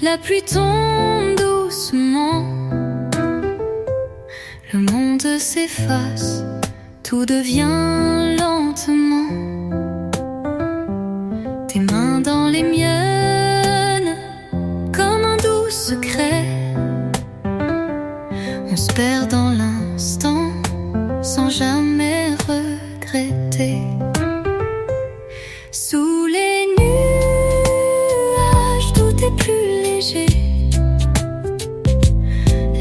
La pluie tombe doucement, le monde s'efface, tout devient lentement. Tes mains dans les miennes, comme un doux secret. On se perd dans l'instant, sans jamais regretter. Sous les nuages, tout est plus léger.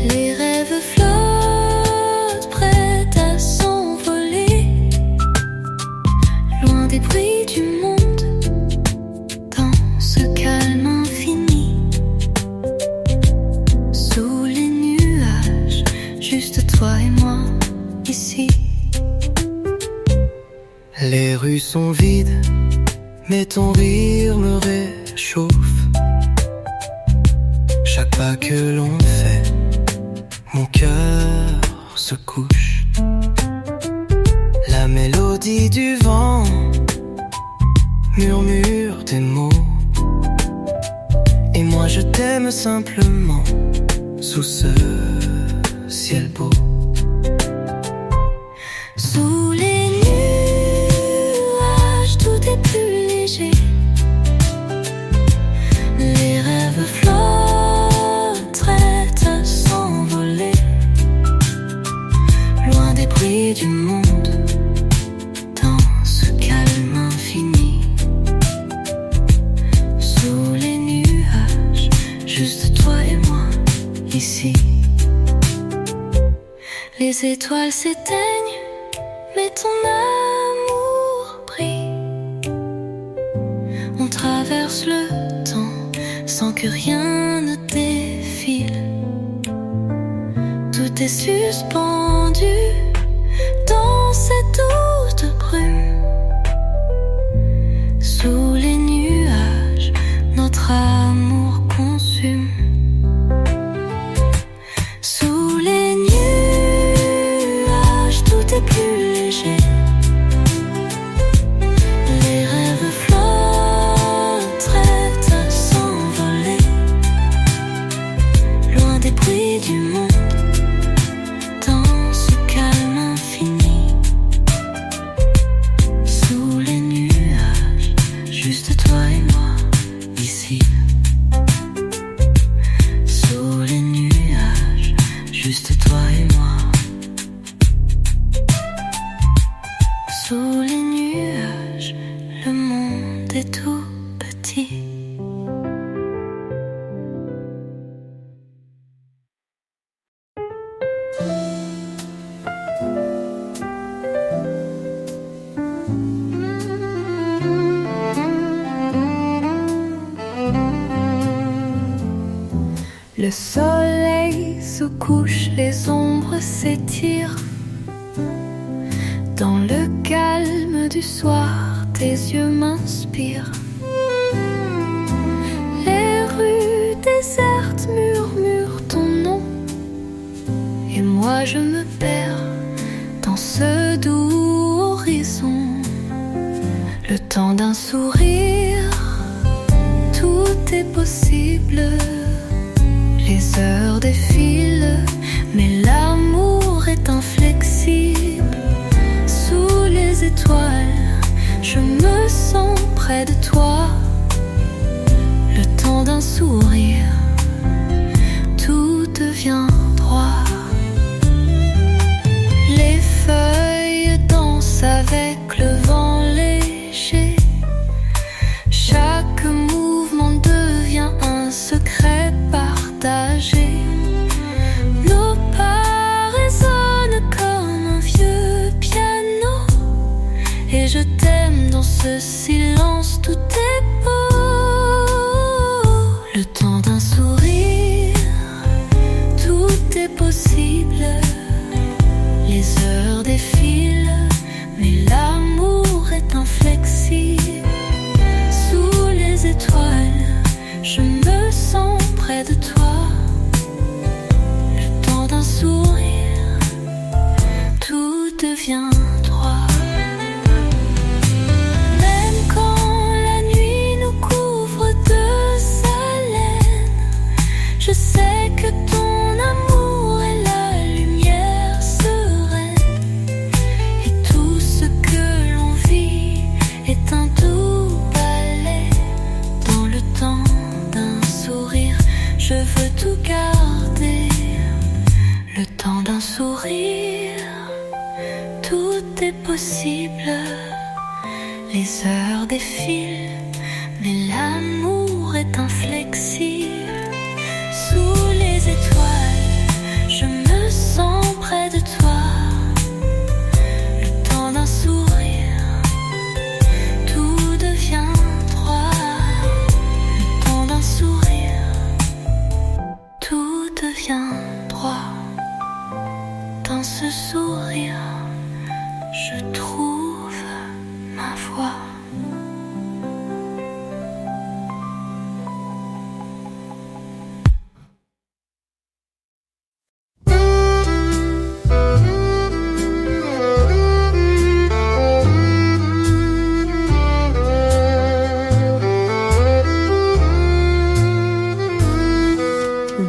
Les rêves flottent, prêts à s'envoler, loin des bruits du monde, dans ce calme infini. Sous les nuages, juste toi et moi, ici. Les rues sont vides, mais ton rire me réchauffe. Chaque pas que l'on fait, mon cœur se couche. La mélodie du vent murmure tes mots, et moi je t'aime simplement sous ce ciel beau. Sous les nuages, tout est plus léger. Les rêves flottent, prêts à s'envoler, loin des bruits du monde, dans ce calme infini. Sous les nuages, juste toi et moi, ici. Les étoiles s'éteignent, mais ton amour brille. On traverse le temps sans que rien ne défile. Tout est suspendu dans cette haute brume. Sous les nuages, notre amour consume. Sous les nuages, tout est plus léger. Les rêves flottent, prêts à s'envoler, loin des bruits du monde, dans ce calme infini. Sous les nuages, juste toi et moi, ici. Sous les nuages, juste toi et moi. Sous les nuages, le monde est tout petit. Le soleil se couche, les ombres s'étirent. Dans le calme du soir, tes yeux m'inspirent. Les rues désertes murmurent ton nom, et moi je me perds dans ce doux horizon. Le temps d'un sourire, tout est possible. Les heures défilent, mais l'amour est inflexible. Sous les étoiles, je me sens près de toi. Le temps d'un sourire, tout devient droit. Les feuilles dansent avec le vent léger. Chaque mouvement devient un secret partagé. Nos pas résonnent comme un vieux piano, et je t'aime dans ce silence, tout est beau. Le temps d'un sourire, tout est possible. Les heures défilent, mais l'amour est inflexible. Sous les étoiles, je me sens près de toi. Le temps d'un sourire, tout devient droit. Même quand la nuit nous couvre de sa laine, tout garder, le temps d'un sourire. Tout est possible, les heures défilent, mais l'amour est inflexible. Sous les étoiles, je me sens près de toi. Le temps d'un sourire, tout devient droit. Le temps d'un sourire, tout devient droit. Dans ce sourire, je trouve ma voix.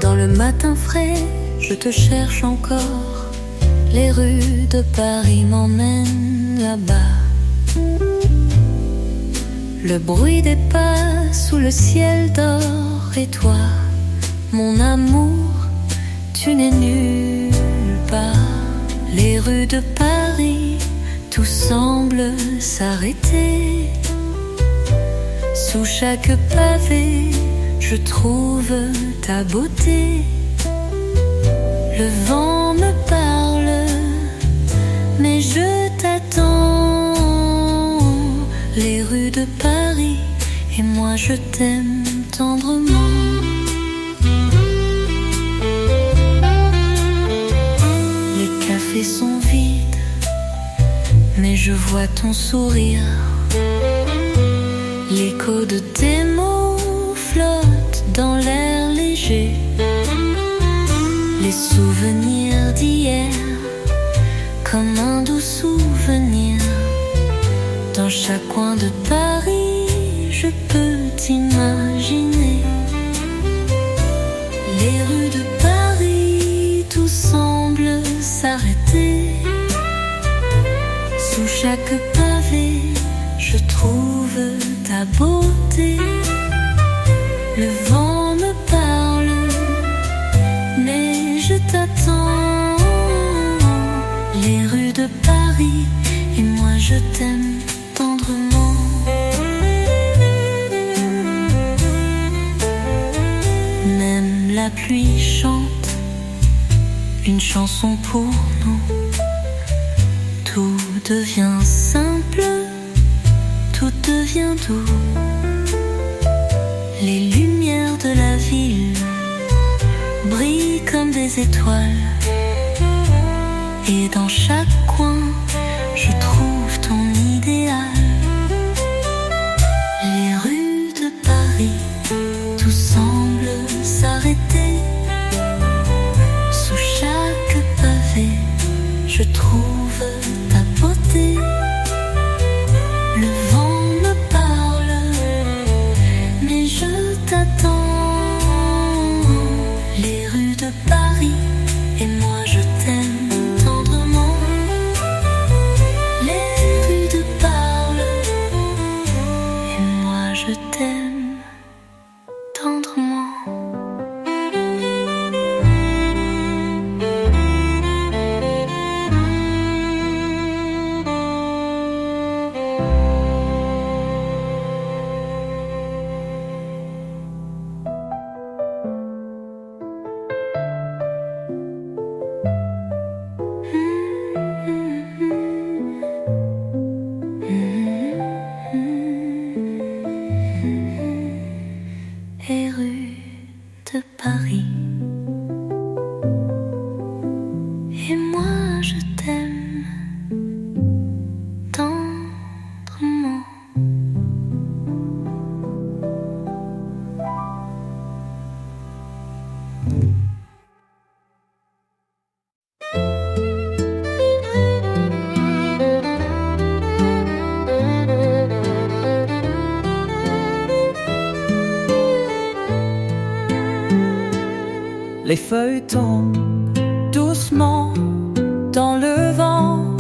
Dans le matin frais, je te cherche encore. Les rues de Paris m'emmènent là-bas. Le bruit des pas sous le ciel d'or. Et toi, mon amour, tu n'es nulle part. Les rues de Paris, tout semble s'arrêter. Sous chaque pavé, je trouve ta beauté. Le vent me parle, mais je t'attends. Les rues de Paris, et moi je t'aime tendrement. Les cafés sont vides, mais je vois ton sourire. L'écho de tes mots flotte dans l'air léger. Les souvenirs d'hier, comme un doux souvenir. Dans chaque coin de Paris, je peux t'imaginer. Les rues de Paris, tout semble s'arrêter. Sous chaque pavé, je trouve ta beauté. Le vent me parle, mais je t'attends. Les rues de Paris, et moi je t'aime tendrement. Même la pluie chante une chanson pour nous. Tout devient simple, tout devient doux. Les lumières de la ville brillent comme des étoiles. Et dans chaque coin, je trouve ton idéal. Les rues de Paris, tout semble s'arrêter. Sous chaque pavé, je trouve ta beauté. Le vent me parle, mais je t'attends. Les rues de Paris, et moi je t'aime tendrement. Les rues te parlent, et moi je t'aime tendrement. Et rue de Paris, et moi je t'aime tendrement. Les feuilles tombent doucement dans le vent.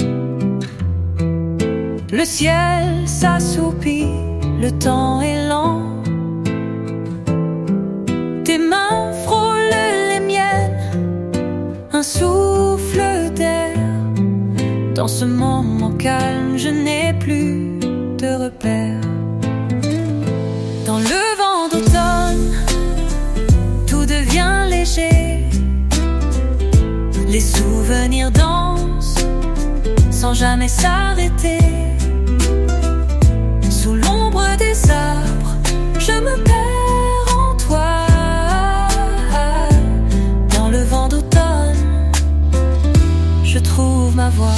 Le ciel s'assoupit, le temps est lent. Tes mains frôlent Dans ce moment calme, je n'ai plus de repères. Dans le vent d'automne, tout devient léger. Les souvenirs dansent sans jamais s'arrêter. Sous l'ombre des arbres, je me perds en toi. Dans le vent d'automne, je trouve ma voix.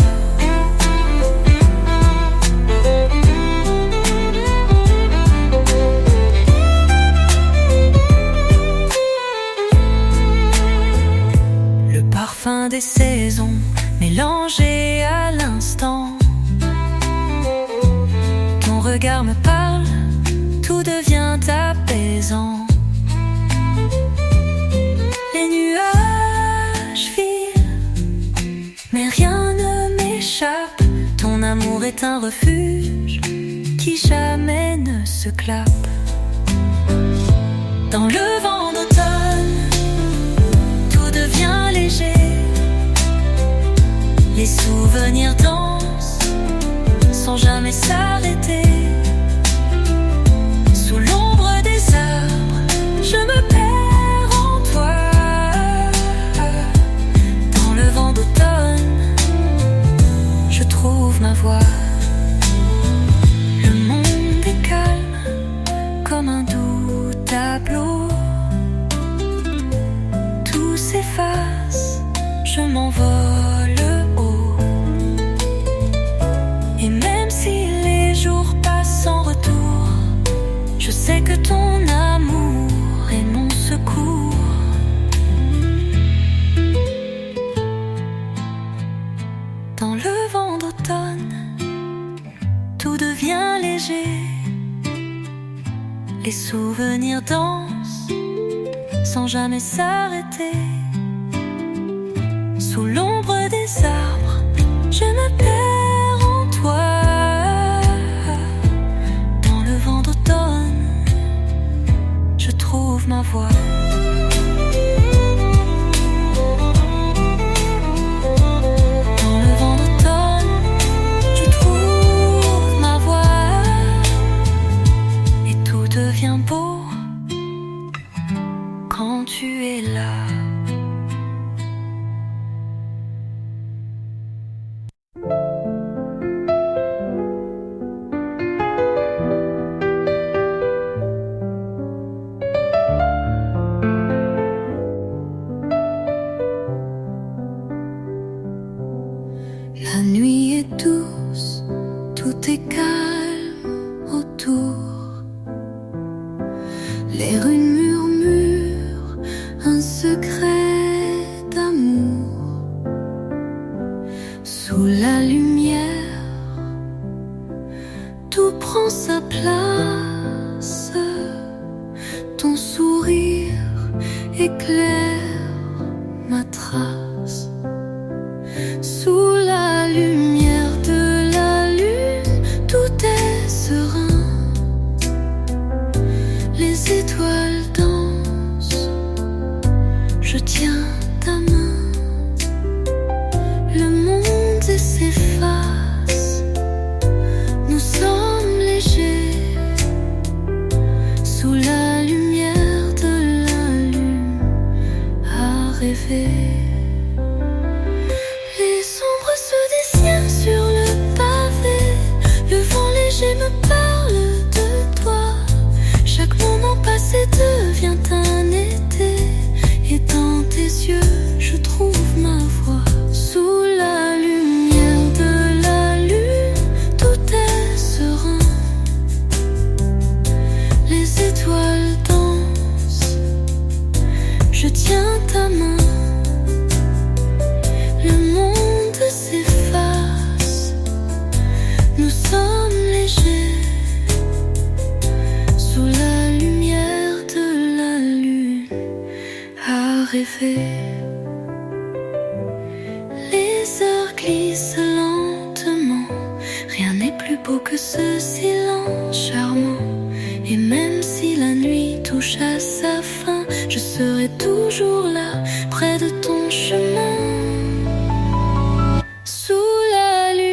Le parfum des saisons mélangé à l'instant. Ton regard me parle, tout devient apaisant. Les nuages filent, mais rien ne m'échappe. Ton amour est un refuge qui jamais ne se clappe. Dans le vent d'automne, tout devient léger. Les souvenirs dansent sans jamais s'arrêter. Sous l'ombre des arbres, je me perds en toi. Dans le vent d'automne, je trouve ma voix. Le monde est calme comme un doux tableau. Tout s'efface, je m'envole haut. Et même si les jours passent sans retour, je sais que ton amour est mon secours. Dans le vent d'automne, tout devient léger. Les souvenirs dansent sans jamais s'arrêter. Sous l'ombre des arbres, je me perds en toi. Dans le vent d'automne, je trouve ma voix. Dans le vent d'automne, je trouve ma voix. Et tout devient beau quand tu es là. La nuit est douce, tout est calme autour. Les rues murmurent un secret d'amour. Sous la lumière, tout prend sa place. Ton sourire éclaire ma trace. Sous la lumière de la lune, tout est serein. Les étoiles dansent, je tiens ta main. Le monde s'efface, nous sommes légers. Sous la lumière de la lune, à rêver. Me parle de toi. Chaque moment passé devient un été. Et dans tes yeux, je trouve ma voix. Sous la lumière de la lune, tout est serein. Les étoiles dansent, je tiens ta main. Le monde s'efface, nous sommes légers. Sous la lumière de la lune, à rêver. Les heures glissent lentement, rien n'est plus beau que ce silence charmant. Et même si la nuit touche à sa fin, je serai toujours là, près de ton chemin. Sous la lumière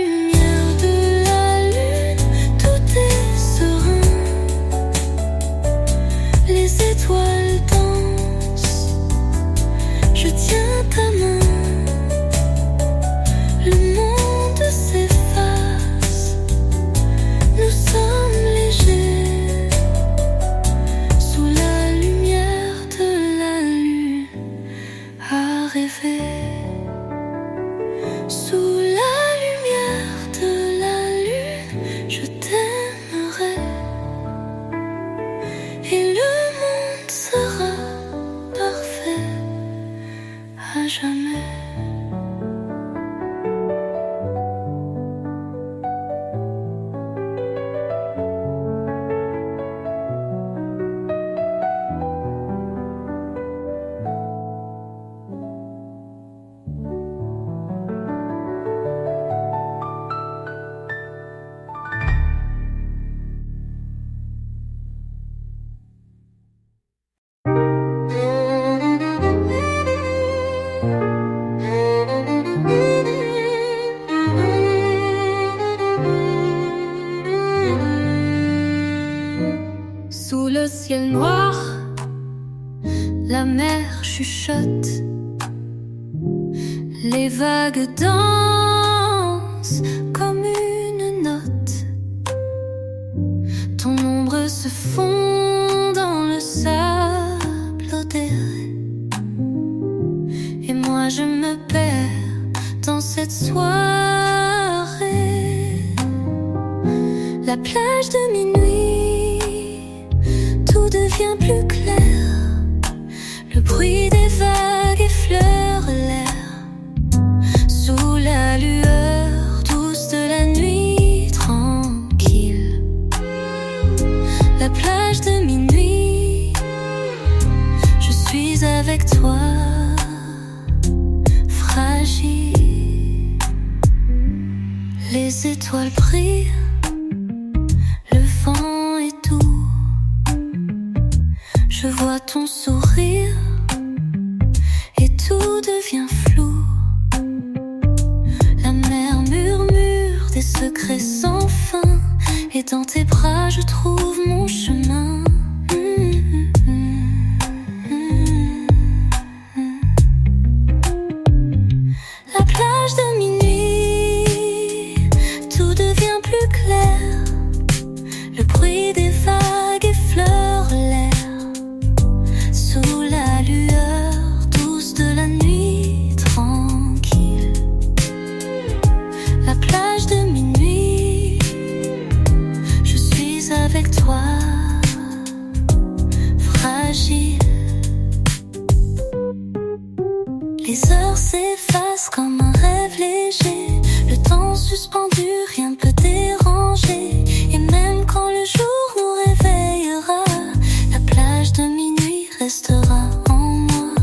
La mer chuchote, les vagues dansent comme une note. Ton ombre se fond dans le sable odoreux. Et moi je me perds dans cette soirée. La plage de minuit, tout devient plus clair. Le bruit des vagues effleure l'air. Sous la lueur douce de la nuit tranquille. La plage de minuit, je suis avec toi, fragile. Les étoiles brillent, le vent est doux. Je vois ton sourire et tout devient flou. La mer murmure des secrets sans fin, et dans tes bras je trouve mon chemin. La plage de minuit, tout devient plus clair. Le bruit des vagues effleure l'air. Sous la lueur douce de la nuit tranquille. La plage de minuit, je suis avec toi, fragile. Les heures s'effacent comme un rêve léger. Le temps suspendu, rien ne peut déranger. Et même quand le jour nous réveillera, la plage de minuit restera en moi.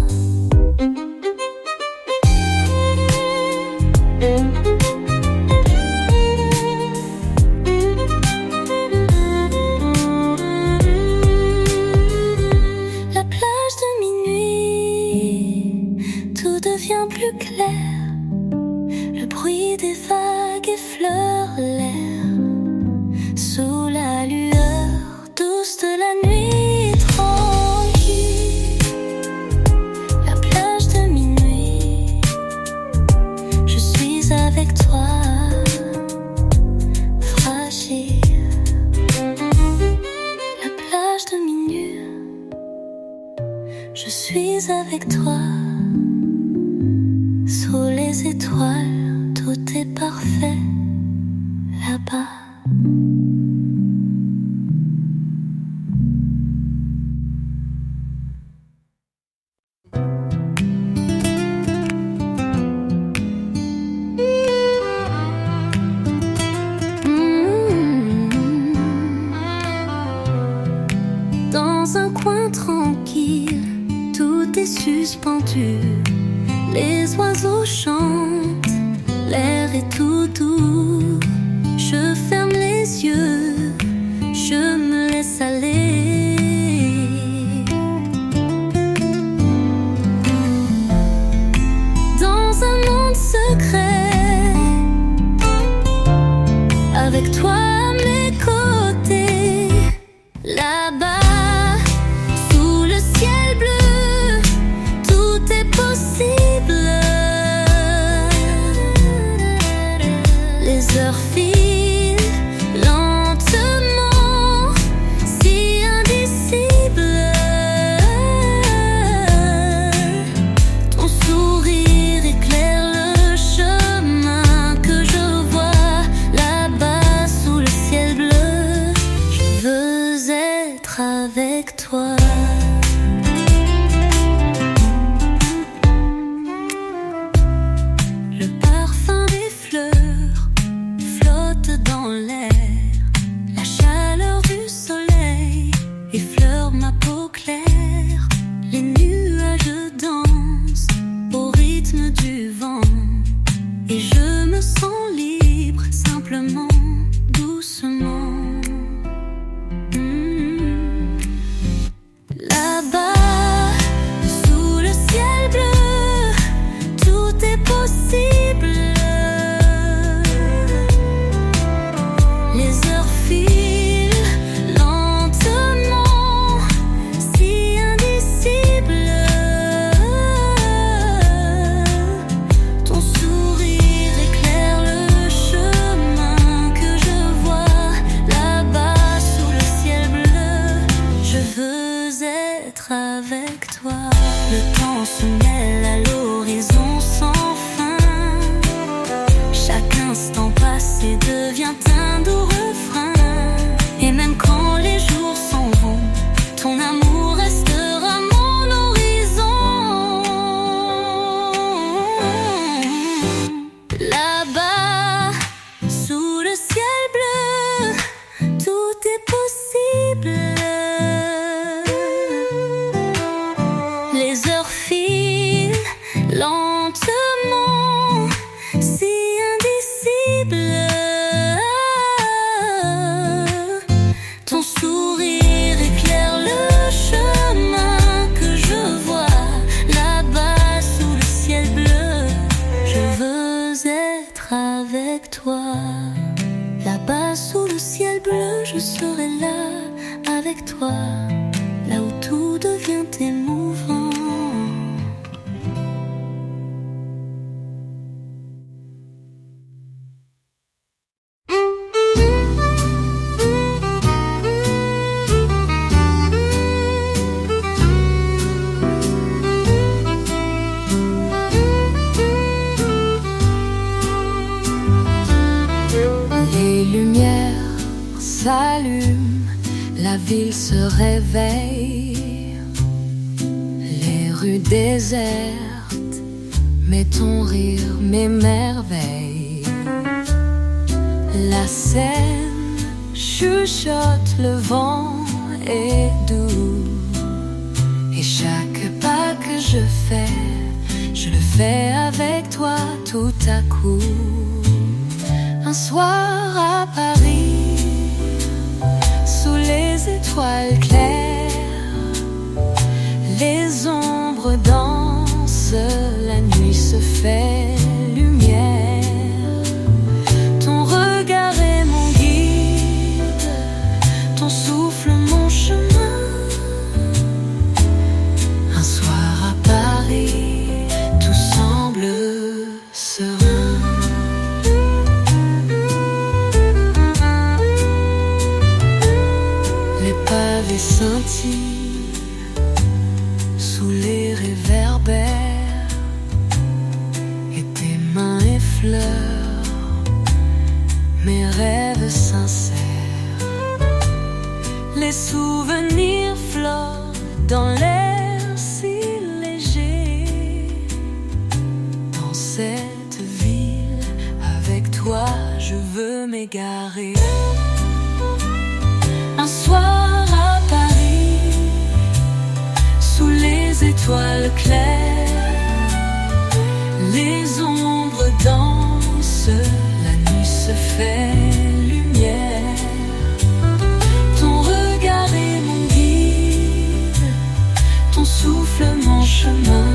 La plage de minuit, tout devient plus clair. Le bruit des vagues effleure l'air. Sous la lueur douce de la nuit tranquille. La plage de minuit, je suis avec toi, fragile. La plage de minuit, je suis avec toi. Sous les étoiles, tout est parfait là-bas. Dans un coin tranquille, tout est suspendu. Les oiseaux chantent, l'air est tout doux. Je ferme les yeux, je me laisse aller. Dans un monde secret, avec toi à mes côtés. Là-bas, sous le ciel bleu, tout est possible. Les heures avec toi. Le temps se mêle à l'horizon sans fin. Chaque instant passé devient un doux refrain. Et même quand les jours s'en vont, ton amour restera mon horizon. Là-bas, sous le ciel bleu, tout est possible. Les heures filent lentement, si indicibles. Ton sourire éclaire le chemin que je vois. Là-bas sous le ciel bleu, je veux être avec toi. Là-bas sous le ciel bleu, je serai là avec toi. Là où tout devient émouvant. Les lumières s'allument, la ville se réveille, les rues désertes, mais ton rire m'émerveille. La Seine chuchote, le vent est doux, et chaque pas que je le fais avec toi tout à coup. Un soir à Paris, sous les étoiles claires, les ombres dansent, la nuit se fait lumière. Ton regard est mon guide, ton souffle mon chemin. Un soir à Paris, tout semble serein. Les scintillent sous les réverbères, et tes mains effleurent mes rêves sincères. Les souvenirs flottent dans l'air si léger. Dans cette ville, avec toi, je veux m'égarer. Un soir à Paris, sous les étoiles claires, les ombres dansent, la nuit se fait lumière. Ton regard est mon guide, ton souffle mon chemin.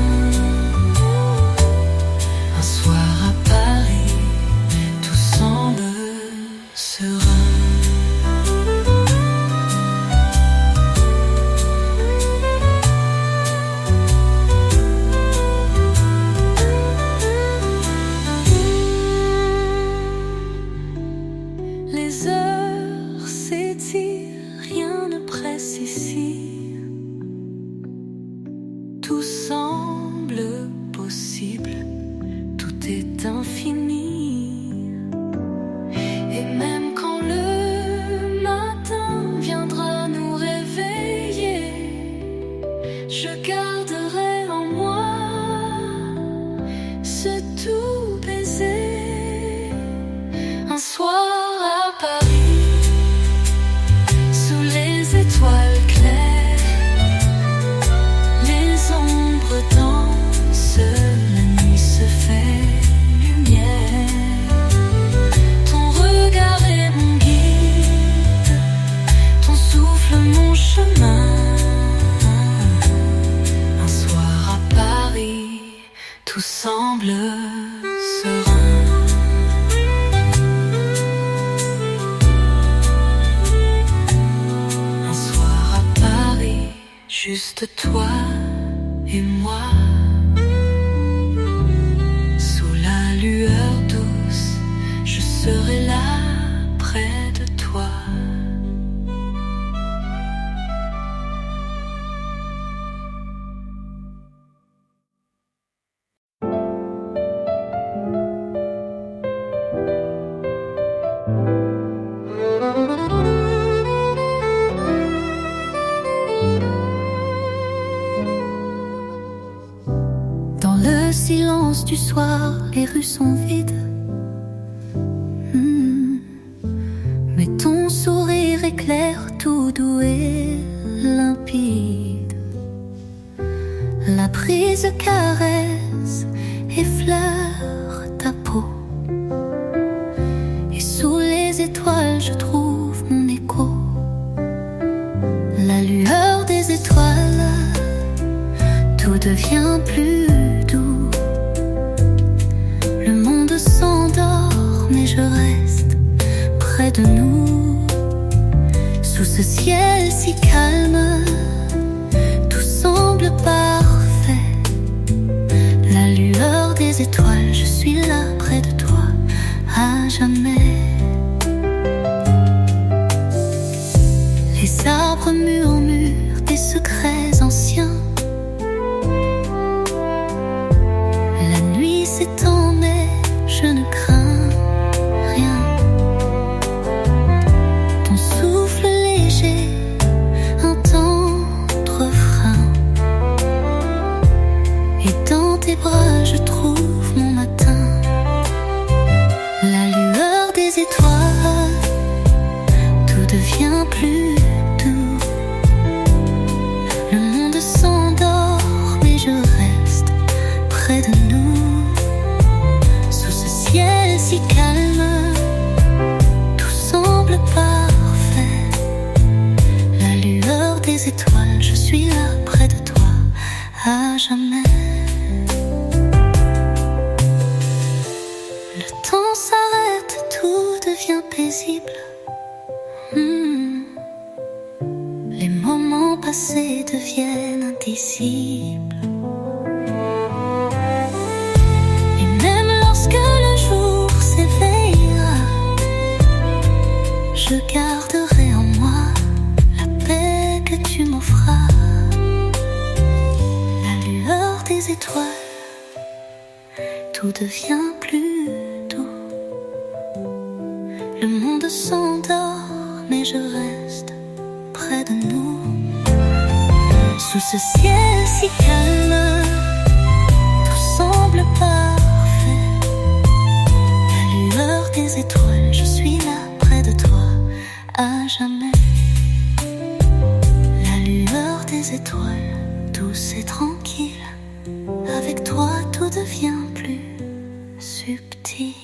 Un soir à Paris, tout semble serein. Les heures s'étirent, rien ne presse ici. Tout semble possible, tout est infini. Et même quand le matin viendra nous réveiller, je garderai en moi ce tout baiser. Un soir à Paris, sous les étoiles claires, les ombres dansent, la nuit se fait lumière. Ton regard est mon guide, ton souffle mon chemin. Un soir à Paris, tout semble serein. Juste toi et moi, sous la lueur douce, je serai là près de toi. le silence du soir, les rues sont vides. Mais ton sourire éclaire tout doux et limpide. La brise caresse, effleure ta peau. Et sous les étoiles je trouve mon écho. La lueur des étoiles, tout devient plus doux. Le monde s'endort, mais je reste près de nous. Sous ce ciel si calme, tout semble parfait. La lueur des étoiles, je suis là près de toi, à jamais. Les arbres murmurent des secrets anciens. La nuit s'étend mais je ne crains rien. Ton souffle léger, un tendre refrain. Et dans tes bras je trouve mon matin. La lueur des étoiles, tout devient plus doux. Le monde s'endort mais je reste près de nous. Sous ce ciel si calme, tout semble parfait. La lueur des étoiles, je suis là près de toi, à jamais. Le temps s'arrête, tout devient paisible. Les moments passés deviennent indicibles. Et même lorsque le jour s'éveillera, je garderai en moi la paix que tu m'offras. La lueur des étoiles, tout devient plus doux. Le monde s'endort, mais je reste près de nous. Sous ce ciel si calme, tout semble parfait. La lueur des étoiles, je suis là près de toi, à jamais. La lueur des étoiles, douce et tranquille. Avec toi tout devient plus subtil.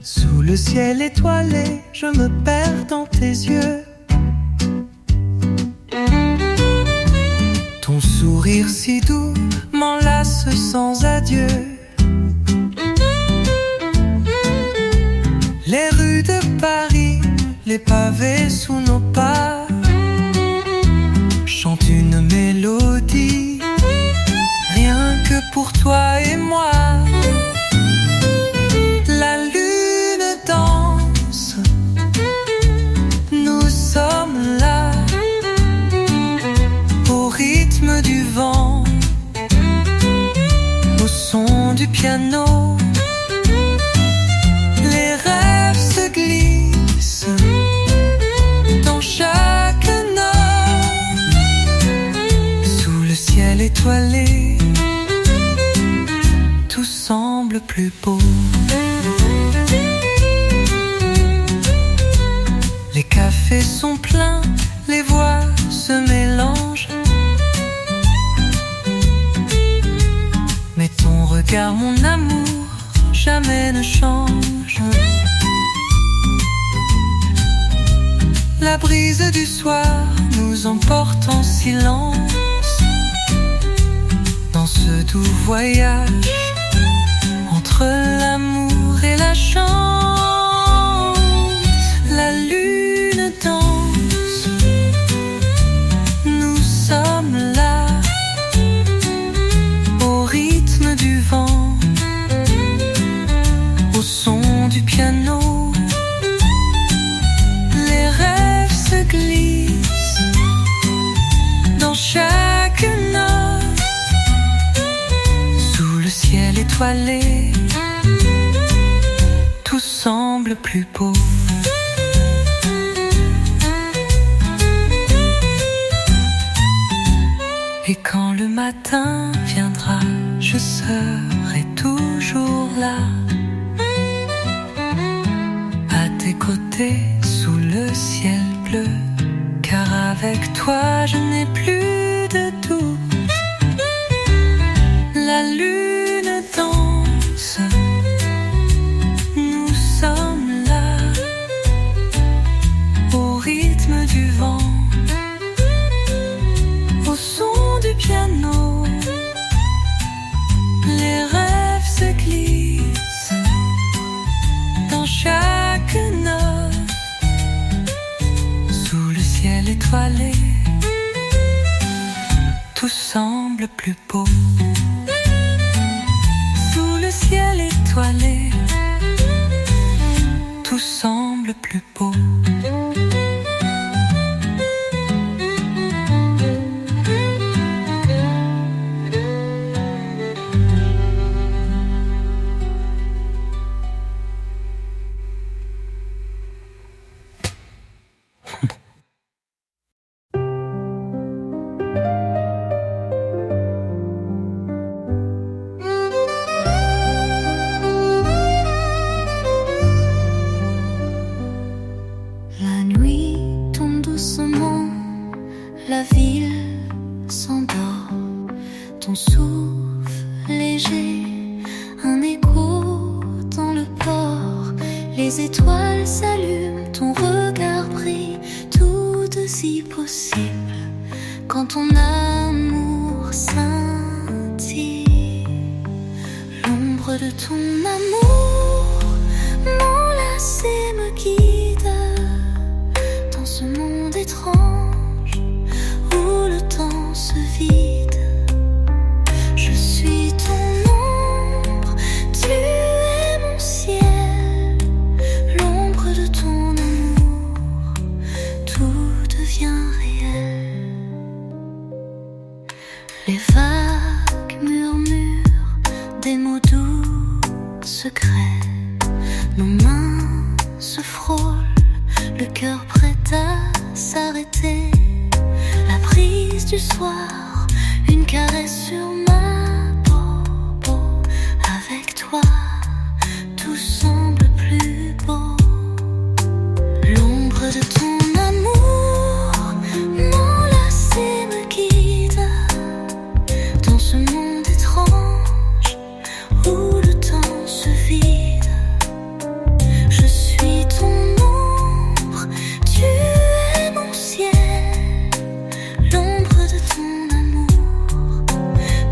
Sous le ciel étoilé, je me perds dans tes yeux. Ton sourire si doux m'enlace sans adieu. Les rues de Paris, les pavés sous nos pas, chantent une mélodie, rien que pour toi et moi. La lune danse, nous sommes là, au rythme du vent, au son du piano. Les rêves se glissent dans chaque note. Sous le ciel étoilé, tout semble plus beau. Les cafés sont pleins, les voix se mélangent. Mais ton regard, mon amour, jamais ne change. La brise du soir nous emporte en silence dans ce doux voyage entre l'amour et la chance. La lune danse, nous sommes là, au rythme du vent, au son du piano. étoilé, tout semble plus beau. Et quand le matin viendra, je serai toujours là, à tes côtés sous le ciel bleu. Car avec toi je n'ai plus de doute. La lune danse, nous sommes là, au rythme du vent, au son du piano. Les rêves se glissent dans chaque note, sous le ciel étoilé, tout semble plus beau. Sous le ciel étoilé, tout semble plus beau. La ville s'endort, ton souffle léger, un écho dans le port. Les étoiles s'allument, ton regard brille, tout aussi possible quand ton amour scintille. L'ombre de ton amour m'enlace me guide dans ce monde étrange où le temps se vide. Je suis ton ombre, tu es mon ciel. L'ombre de ton amour, tout devient réel. Les vagues murmurent des mots doux, secrets. Nos mains se frôlent, le cœur prêt à s'arrêter. La brise du soir, une caresse sur ma peau. Avec toi, tout semble plus beau. L'ombre de ton amour m'enlace et me guide dans ce monde étrange où le temps se vide. Je suis ton ombre, tu es mon ciel. L'ombre de ton amour,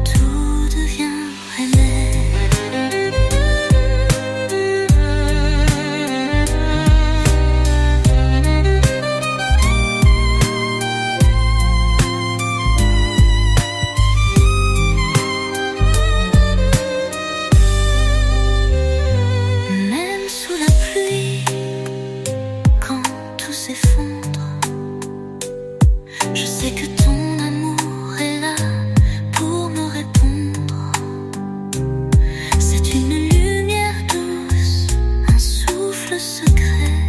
tout devient réel. Même sous la pluie, quand tout s'effondre, je sais que ton amour est là pour me répondre. C'est une lumière douce, un souffle secret.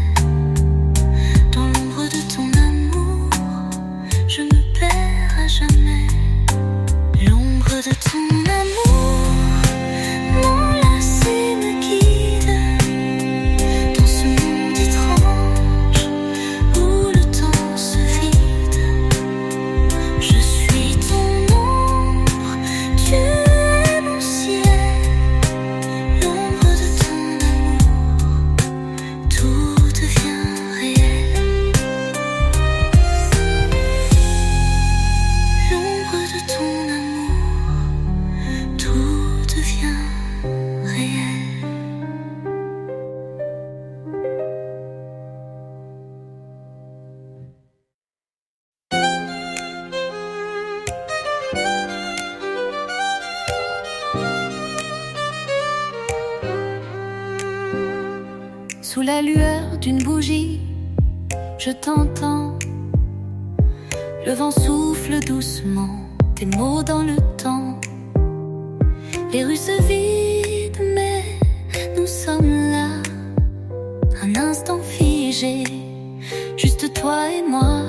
Dans l'ombre de ton amour, je me perds à jamais. L'ombre de ton amour m'enlace et me guide dans ce monde étrange où le temps se vide. Je suis ton ombre, tu es mon ciel. L'ombre de ton amour, tout devient réel. L'ombre de ton amour, tout devient réel. Sous la lueur d'une bougie, je t'entends. Le vent souffle doucement, tes mots dans le temps. Les rues se vident un instant figé, juste toi et moi.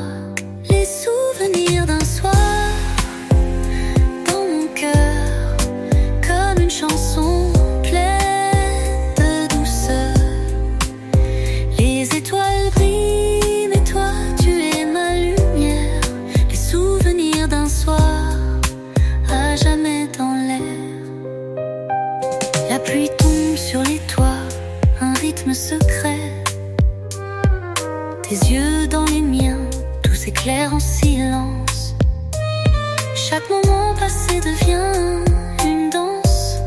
Les souvenirs d'un soir dans mon cœur, comme une chanson pleine de douceur. Les étoiles brillent, mais toi tu es ma lumière. Les souvenirs d'un soir à jamais dans l'air. La pluie tombe sur les toits, un rythme secret. Tes yeux dans les miens, tout s'éclaire en silence. Chaque moment passé devient une danse.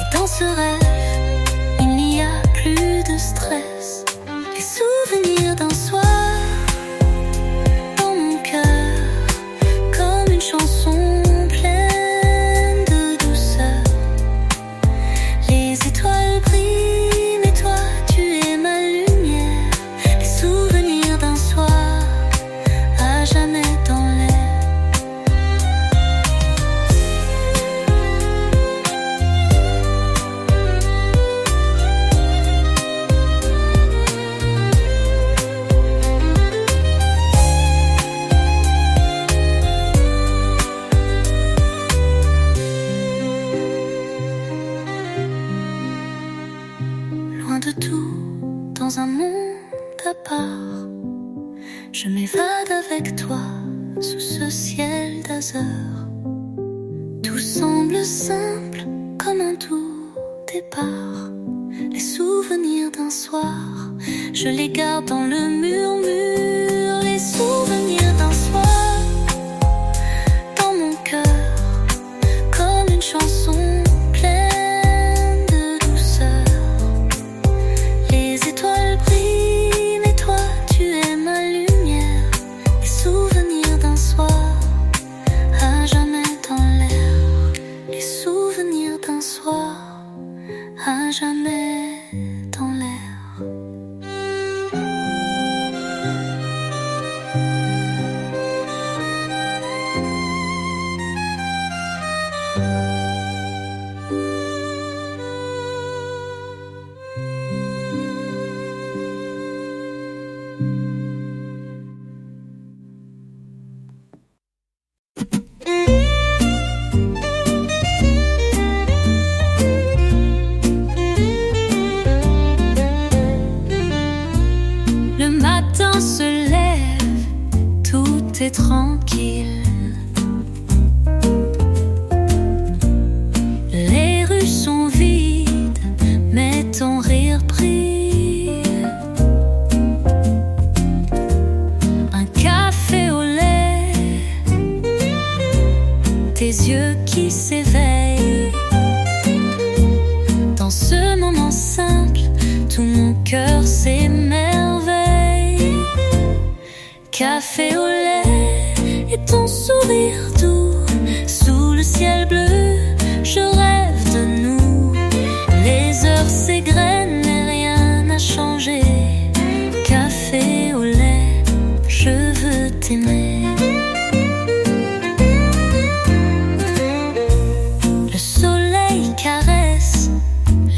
Et dans ce rêve, il n'y a plus de stress. Les souvenirs d'un soir dans mon cœur, comme une chanson pleine de douceur. Les étoiles brillent, mais toi tu es ma lumière. Les souvenirs d'un soir à jamais dans l'air. Loin de tout, dans un monde à part, je m'évade avec toi sous ce ciel d'azur. Tout semble simple comme un doux départ. Les souvenirs d'un soir, je les garde dans le murmure. Les souvenirs d'un soir dans mon cœur, comme une chanson pleine de douceur. Les étoiles brillent, mais toi tu es ma lumière. Les souvenirs d'un soir à jamais dans l'air. Les souvenirs d'un soir à jamais dans l'air. Le matin se lève, tout est tranquille. Les rues sont vides, mais ton rire brille. Un café au lait, tes yeux qui s'éveillent. Dans ce moment simple, tout mon cœur s'émerveille. Café au lait et ton sourire doux, sous le ciel bleu, je rêve de nous. Les heures s'égrènent et rien n'a changé. Café au lait, je veux t'aimer. Le soleil caresse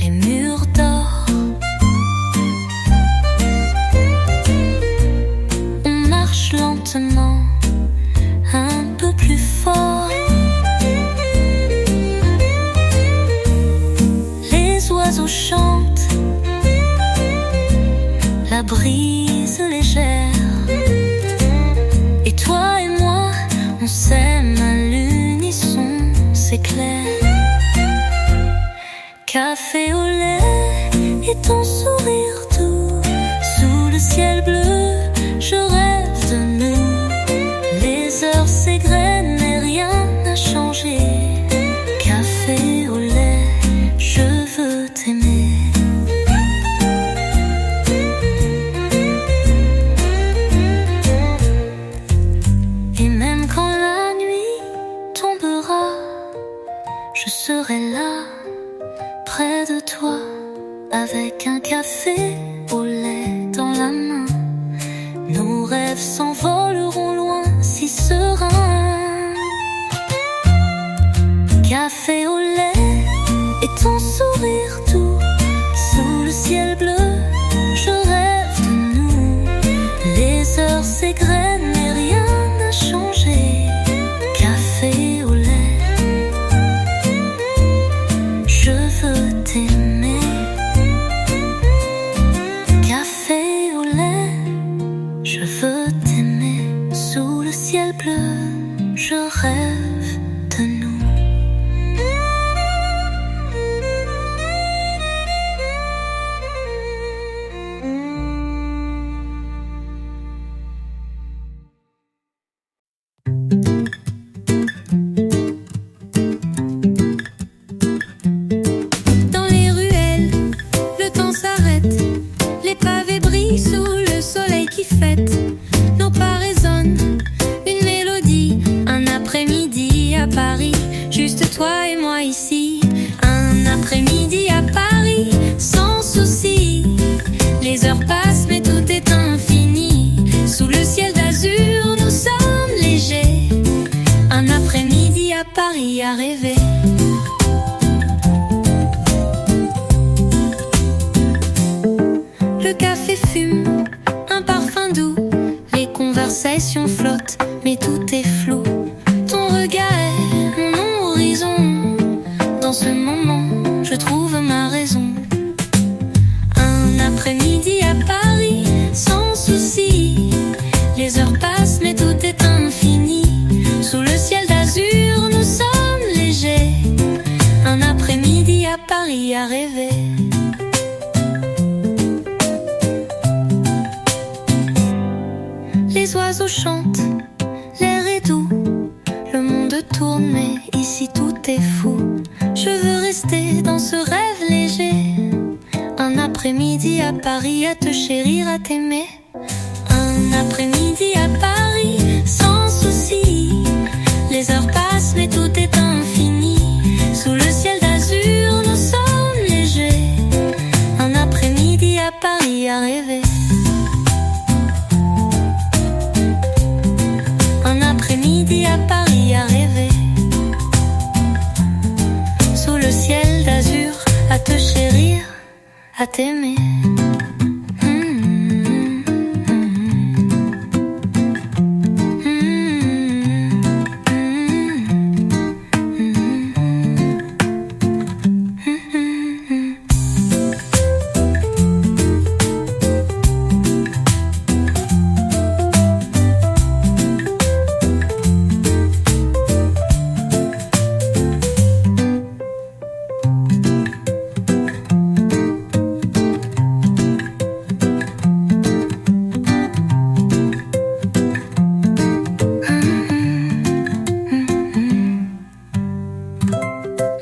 les murs d'or. On marche lentement, un peu plus fort. Les oiseaux chantent, la brise légère. Et toi et moi, on s'aime à l'unisson, c'est clair. Café au lait et ton sourire doux, sous le ciel bleu, je rêve de nous. Les heures s'égrènent et rien n'a changé. Café au lait, je veux t'aimer. Et même quand la nuit tombera, je serai là, près de toi, avec un café au lait dans la main. Nos rêves s'envoleront loin si sereins. Café au lait et ton sourire doux, sous le ciel bleu, rêve de nous. Dans les ruelles, le temps s'arrête. Les pavés brillent sous le soleil qui fête. Nos pas résonnent, une mélodie. Un après-midi à Paris, juste toi et moi ici. Un après-midi à Paris, sans souci. Les heures passent mais tout est infini. Sous le ciel d'azur, nous sommes légers. Un après-midi à Paris à rêver. Le café fume, un parfum doux. Les conversations flottent, mais tout est flou. Ton regard est mon horizon. Dans ce moment, je trouve ma raison. Un après-midi à Paris, sans souci. Les heures passent, mais tout est infini. Sous le ciel d'azur, nous sommes légers. Un après-midi à Paris à rêver. Les oiseaux chantent, l'air est doux. Le monde tourne mais ici tout est fou. Je veux rester dans ce rêve léger. Un après-midi à Paris à te chérir, à t'aimer. Un après-midi à Paris sans souci. Les heures passent mais tout est infini. Sous le ciel d'azur nous sommes légers. Un après-midi à Paris à rêver. Un après-midi à Paris à rêver. Sous le ciel d'azur, à te chérir, à t'aimer.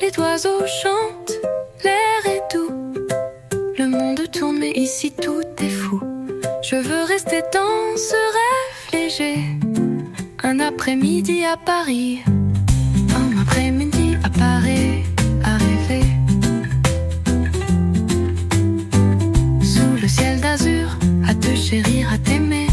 Les oiseaux chantent, l'air est doux. Le monde tourne mais ici tout est fou. Je veux rester dans ce rêve léger. Un après-midi à Paris. Un après-midi à Paris à rêver. Sous le ciel d'azur, à te chérir, à t'aimer.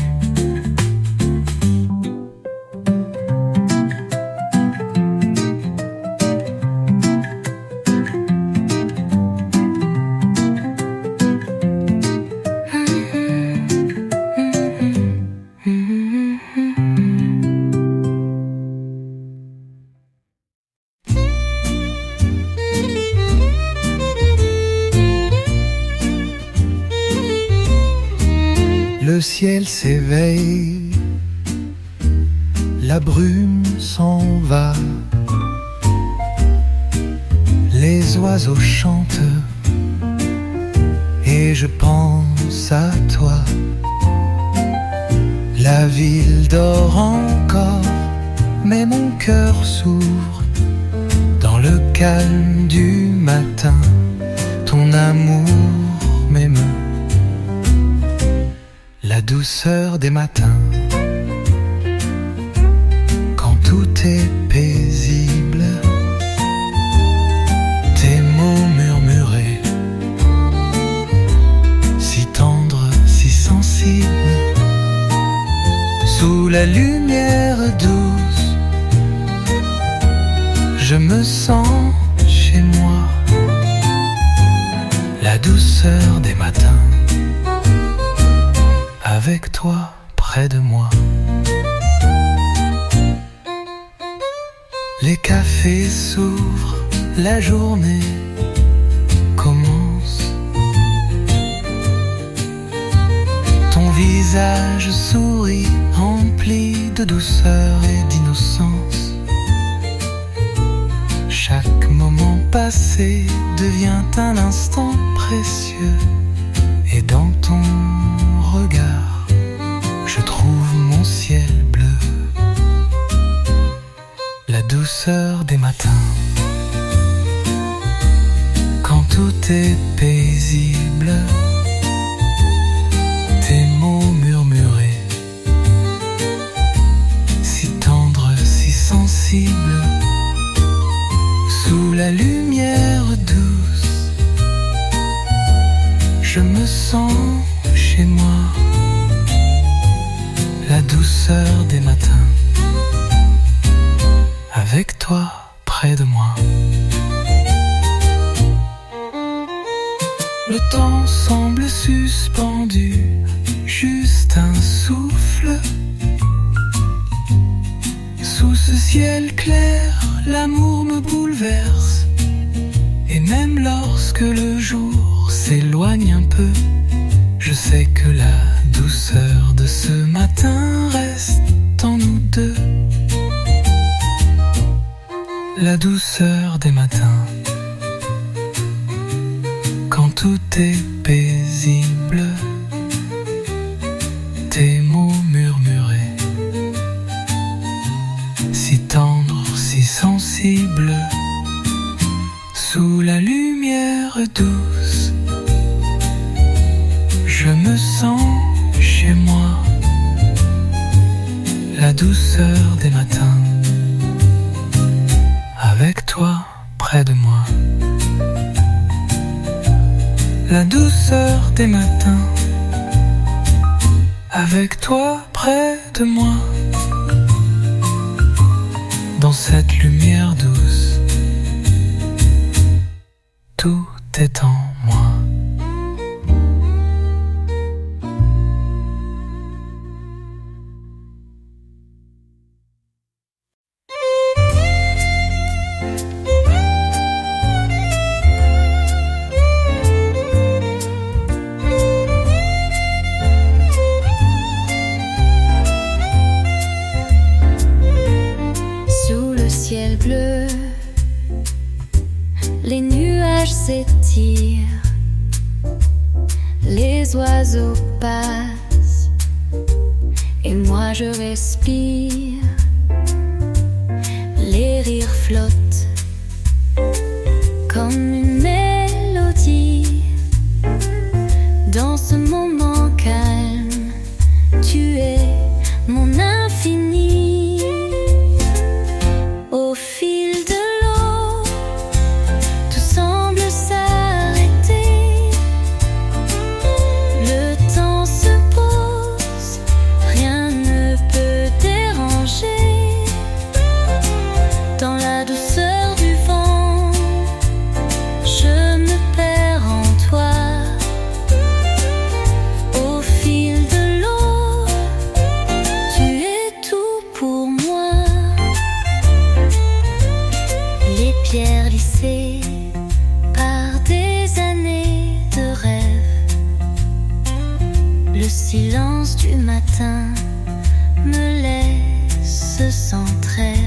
Le ciel s'éveille, la brume s'en va, les oiseaux chantent et je pense à toi. La ville dort encore, mais mon cœur s'ouvre dans le calme du matin. Ton amour m'émeut, la douceur des matins, quand tout est paisible, tes mots murmurés, si tendres, si sensibles, sous la lumière douce, je me sens chez moi, la douceur des matins, avec toi près de moi. Les cafés s'ouvrent, la journée commence. Ton visage sourit, rempli de douceur et d'innocence. passé devient un instant précieux. Et dans ton regard, je trouve mon ciel bleu. La douceur des matins, quand tout est paisible. Tes mots murmurés, si tendres, si sensibles. Sous la lumière douce, je me sens chez moi. La douceur des matins, avec toi près de moi. Le temps semble suspendu, juste un souffle. Sous ce ciel clair, l'amour me bouleverse. Et même lorsque le jour s'éloigne un peu, je sais que la douceur de ce matin reste en nous deux. La douceur des matins, quand tout est paisible. Tes mots murmurés, si tendres, si sensibles. Sous la lumière douce, je me sens chez moi. La douceur des matins, avec toi près de moi. La douceur des matins, avec toi près de moi. Dans cette lumière douce, tout est en moi. Sous le ciel bleu, les nuages s'étirent, les oiseaux passent, et moi je respire. Les rires flottent comme une mélodie. Dans ce moment calme, tu es mon infini. Au fil de l'eau, tout semble s'arrêter. Le temps se pose, rien ne peut déranger. Dans la douceur du vent, je me perds en toi. Au fil de l'eau, tu es tout pour moi. Les pierres lissées par des années de rêve, le silence du matin me laisse sans trêve.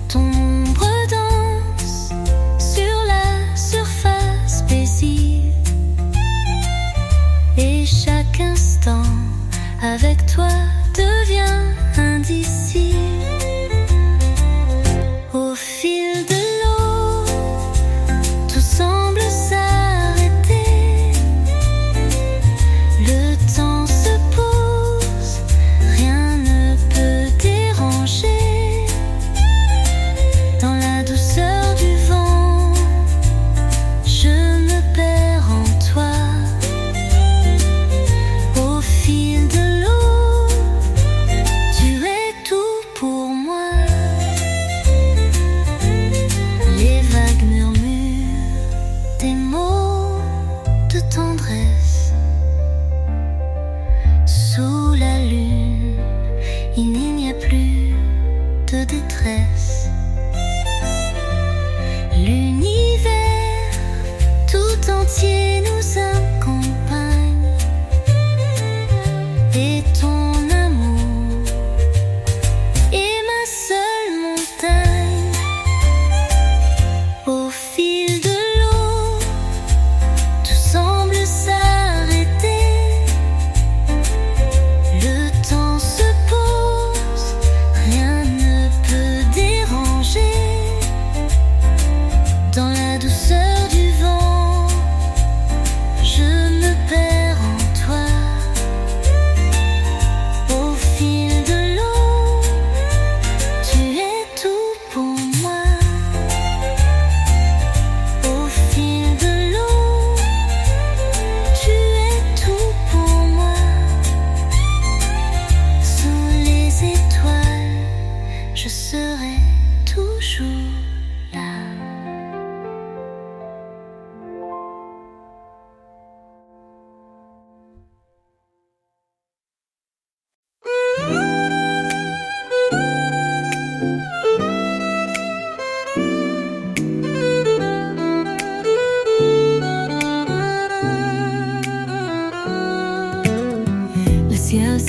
Ton ombre danse sur la surface paisible, et chaque instant avec toi devient indicible. Au fil de l'eau, tout semble s'arrêter. Le temps se pose, rien ne peut déranger. Dans la douceur du vent, je me perds en toi. Au fil de l'eau, tu es tout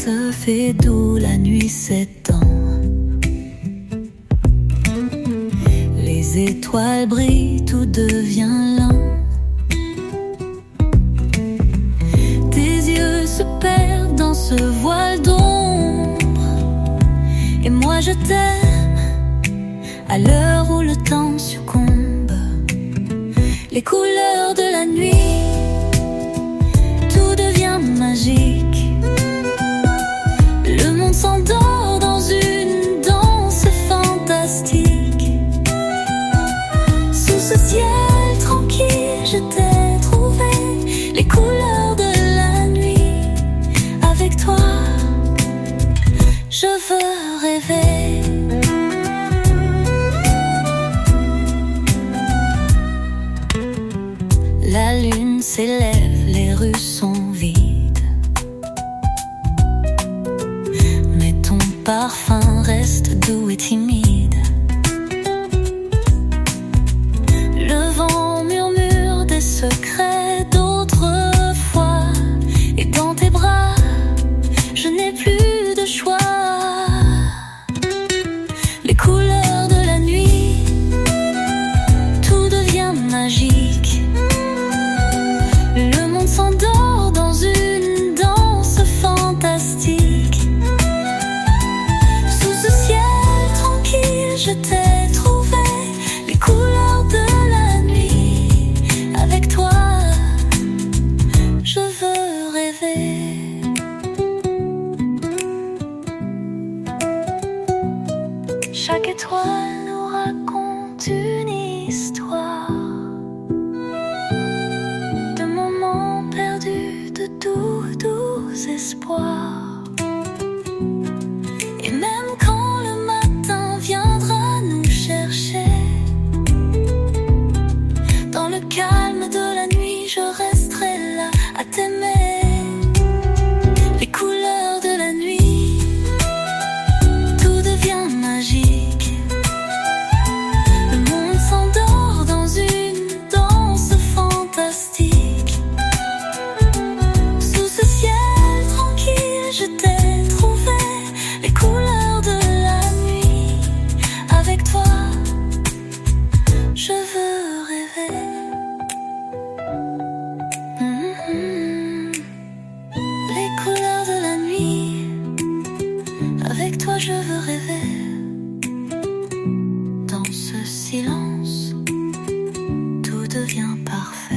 se fait doux, la nuit s'étend. Les étoiles brillent, tout devient lent. Tes yeux se perdent dans ce voile d'ombre. Et moi je t'aime à l'heure où le temps succombe. Les couleurs de la nuit, tout devient magique. Le monde s'endort dans une danse fantastique. Sous ce ciel tranquille, je t'ai trouvé. Les couleurs de la nuit, avec toi, je veux rêver. La lune s'élève, les rues sont vides, mais ton parfum reste doux et timide. Le vent murmure des secrets d'autrefois, et dans tes bras, je n'ai plus de choix. Les couleurs de la nuit, tout devient magique. Le monde s'endort dans une danse fantastique. Sous ce ciel tranquille, je t'ai trouvé. Les couleurs de la nuit, avec toi, je veux rêver. Chaque étoile nous raconte une histoire de moments perdus, de doux espoirs. Et même quand le matin viendra nous chercher, dans le calme de la nuit, je resterai là à t'aimer. Les couleurs de la nuit, tout devient magique. Le monde s'endort dans une danse fantastique. Sous ce ciel tranquille, je t'ai trouvé. Les couleurs de la nuit, avec toi, je veux rêver. Les couleurs de la nuit, avec toi, je veux rêver. Dans ce silence, tout devient parfait.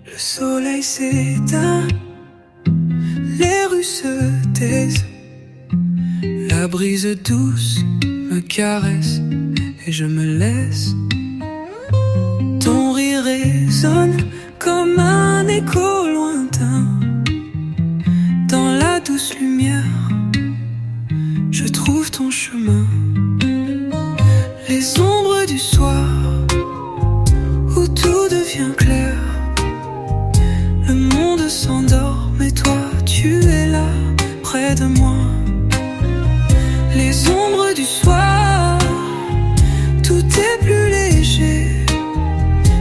Le soleil s'éteint, les rues se taisent. La brise douce me caresse et je me laisse. Ton rire résonne comme un écho lointain. Dans la douce lumière, je trouve ton chemin. Les ombres du soir, où tout devient clair. Le monde s'endort, mais toi, tu es là, près de moi. Les ombres du soir, tout est plus léger.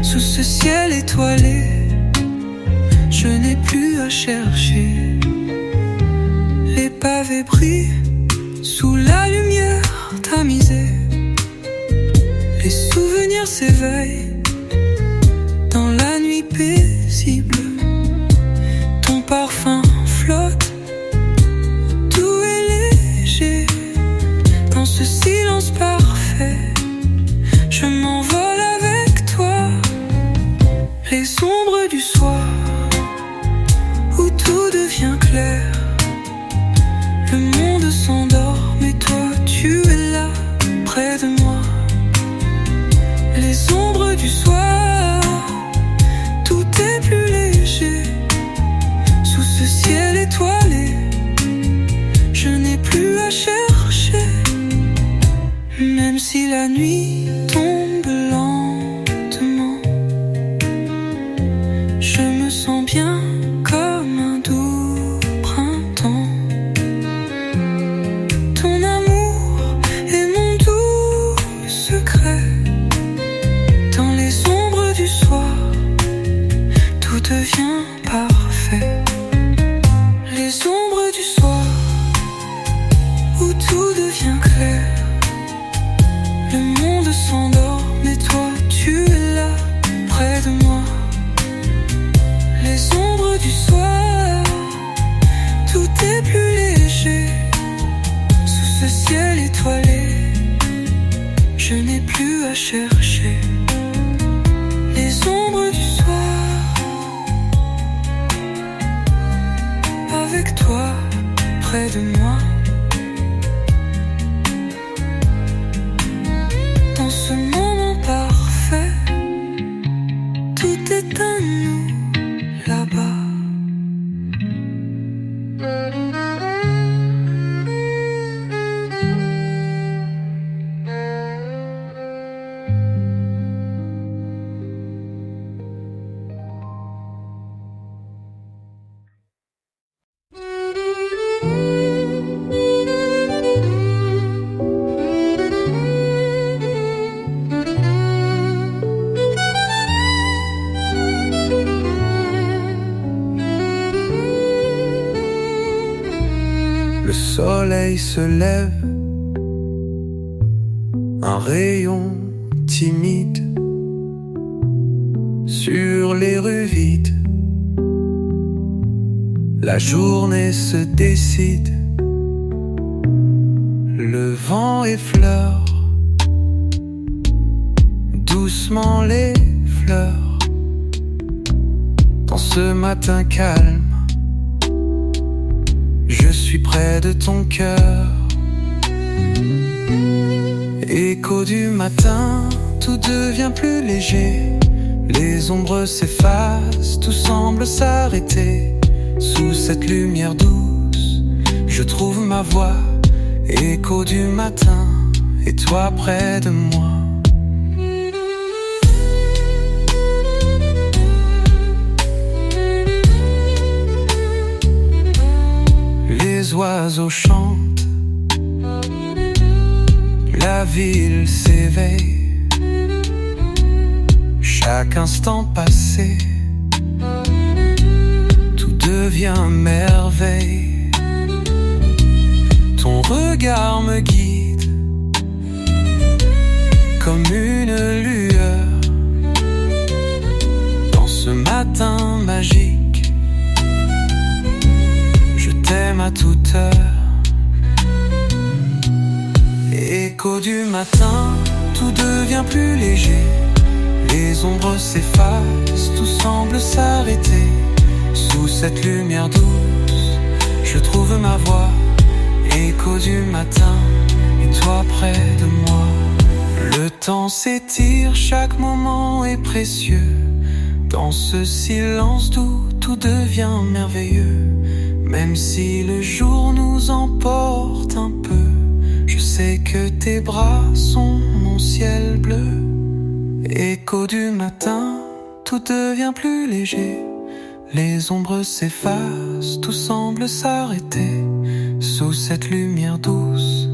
Sous ce ciel étoilé, je n'ai plus à chercher. Les pavés brillent sous la lumière tamisée. Les souvenirs s'éveillent dans la nuit paisible. Ton parfum flotte, tout est léger. Dans ce silence parfait, je m'envole avec toi. Les ombres du soir, où tout devient clair. Le monde s'endort, mais toi, tu es là, près de moi. Les ombres du soir, tout est plus léger. Sous ce ciel étoilé, je n'ai plus à chercher. Même si la nuit tombe lentement, je me sens bien comme un doux printemps. devient parfait. Les ombres du soir, où tout devient clair. Le monde s'endort, mais toi tu es là, près de moi. Les ombres du soir, tout est plus léger. Sous ce ciel étoilé, je n'ai plus à chercher. Les ombres du soir, avec toi, près de moi. Dans ce moment parfait, tout est à nous là-bas. Le soleil se lève, un rayon timide sur les rues vides. La journée se décide, le vent effleure doucement les fleurs. Dans ce matin calme, je suis près de ton cœur. Écho du matin, tout devient plus léger. Les ombres s'effacent, tout semble s'arrêter. Sous cette lumière douce, je trouve ma voix. Écho du matin, et toi près de moi. Les oiseaux chantent, la ville s'éveille. Chaque instant passé, tout devient merveille. Ton regard me guide comme une lueur. Dans ce matin magique, je t'aime à toute heure. Écho du matin, tout devient plus léger. Les ombres s'effacent, tout semble s'arrêter. Sous cette lumière douce, je trouve ma voix. Écho du matin, et toi près de moi. Le temps s'étire, chaque moment est précieux. Dans ce silence doux, tout devient merveilleux. Même si le jour nous emporte un peu, je sais que tes bras sont mon ciel bleu. Écho du matin, tout devient plus léger. Les ombres s'effacent, tout semble s'arrêter. Sous cette lumière douce,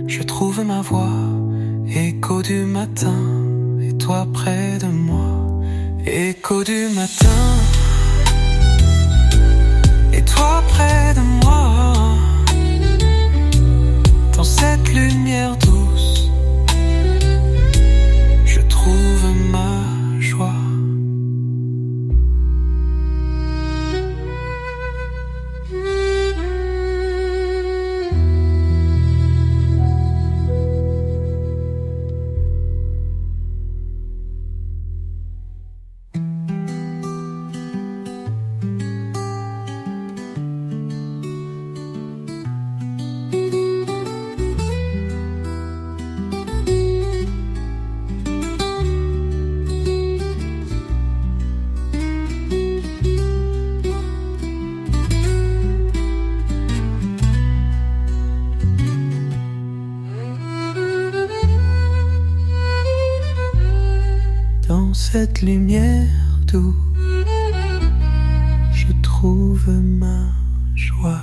je trouve ma voix. Écho du matin, et toi près de moi. Écho du matin, et toi près de moi. Dans cette lumière douce, je trouve ma joie. Dans cette lumière douce, je trouve ma joie.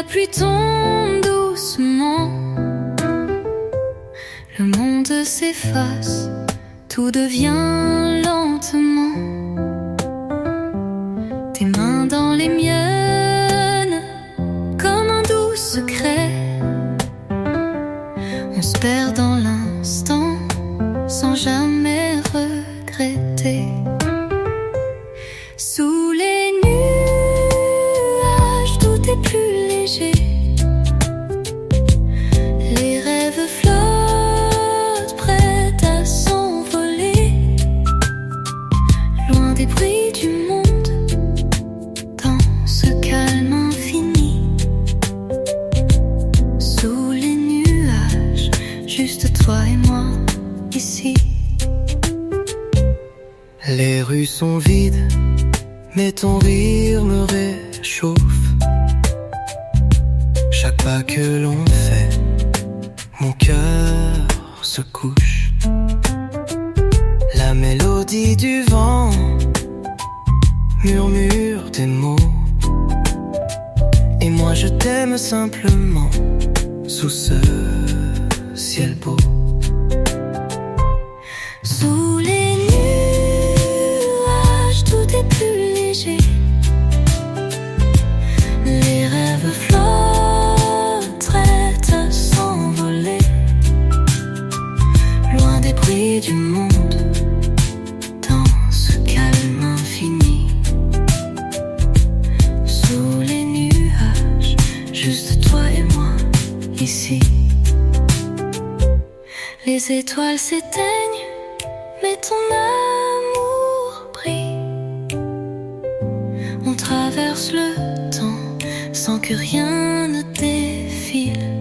pluies tombent doucement, le monde s'efface, tout devient lentement. Tes mains dans les miennes, comme un doux secret. On se perd dans l'instant, sans jamais regretter. Sous les nuages, tout est plus léger. Les rêves flottent, prêts à s'envoler, loin des bruits du monde, dans ce calme infini. Sous les nuages, juste toi et moi, ici. Les rues sont vides, mais ton rire me réchauffe. Chaque pas que l'on fait, mon cœur se couche. La mélodie du vent murmure des mots, et moi je t'aime simplement sous ce ciel beau. Sous les nuages, tout est plus léger. Les rêves flottent, prêts à s'envoler, loin des bruits du monde, dans ce calme infini. Sous les nuages, juste toi et moi, ici. Les étoiles s'éteignent, mais ton amour brille. On traverse le temps sans que rien ne défile.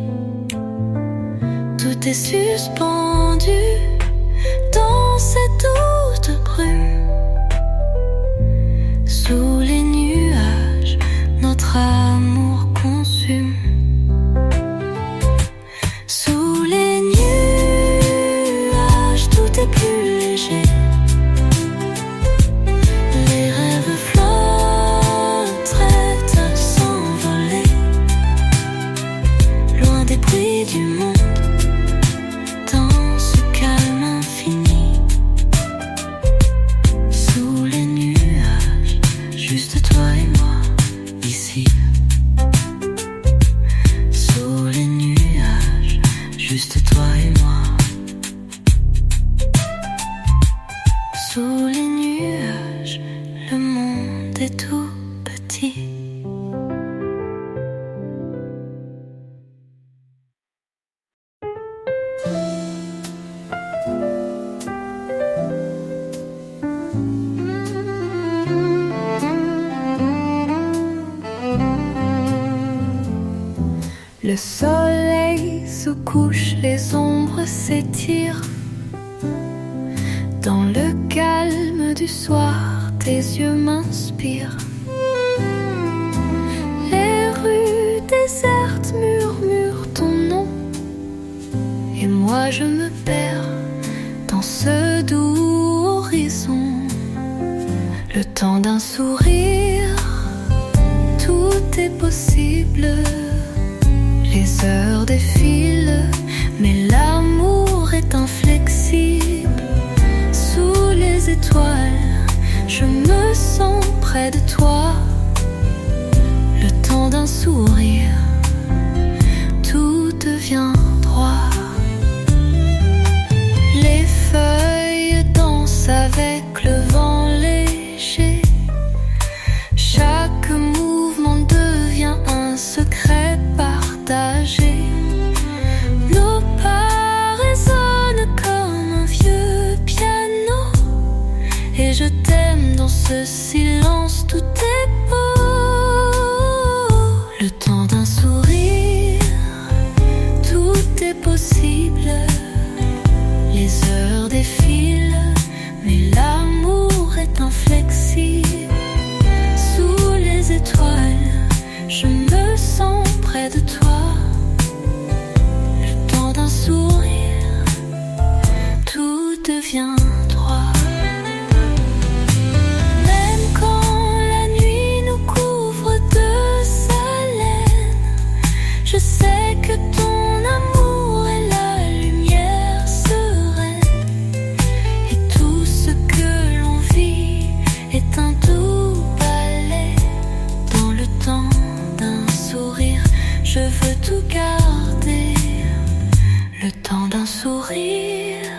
Tout est suspendu dans cette haute brume. Sous les nuages, notre amour consume. Sous les nuages, tout est plus léger. Les rêves flottent, prêts à s'envoler, loin des bruits du monde, dans ce calme infini. Sous les nuages, juste toi et moi, ici. Sous les nuages, juste toi et moi. Sous les nuages, le monde est tout petit. Le soleil se couche, les ombres s'étirent. Dans le calme du soir, tes yeux m'inspirent. Les rues désertes murmurent ton nom, et moi je me perds dans ce doux horizon. Le temps d'un sourire, tout est possible. Les heures défilent, mais l'amour est inflexible. Sous les étoiles, je me sens près de toi. Le temps d'un sourire, tout devient droit. Les feuilles dansent avec le vent léger. Chaque mouvement devient un secret partagé. Nos pas résonnent comme un vieux piano, et je t'aime dans ce silence, tout est beau. Le temps d'un sourire, tout est possible. Les heures défilent, mais l'amour est inflexible. Sous les étoiles, je me sens près de toi. Le temps d'un sourire, tout devient droit. Même quand la nuit nous couvre de sa laine, veux tout garder, le temps d'un sourire,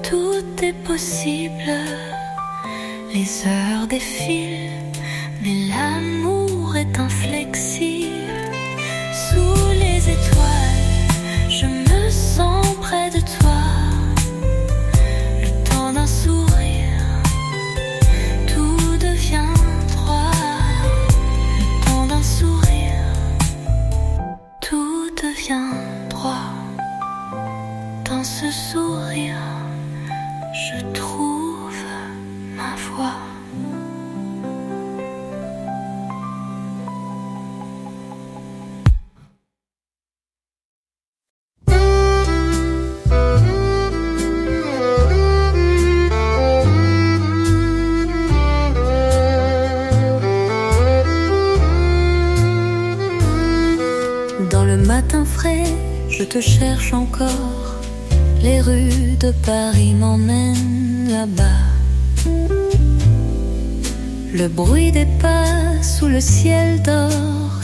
tout est possible. Les heures défilent, mais l'amour est inflexible. Sous les étoiles, je me sens près de toi. Le temps d'un sourire, tout devient droit. Le temps d'un sourire, tout devient droit. Dans ce sourire, je trouve ma voix. Dans le matin frais, je te cherche encore. Les rues de Paris m'emmènent là-bas. Le bruit des pas sous le ciel d'or.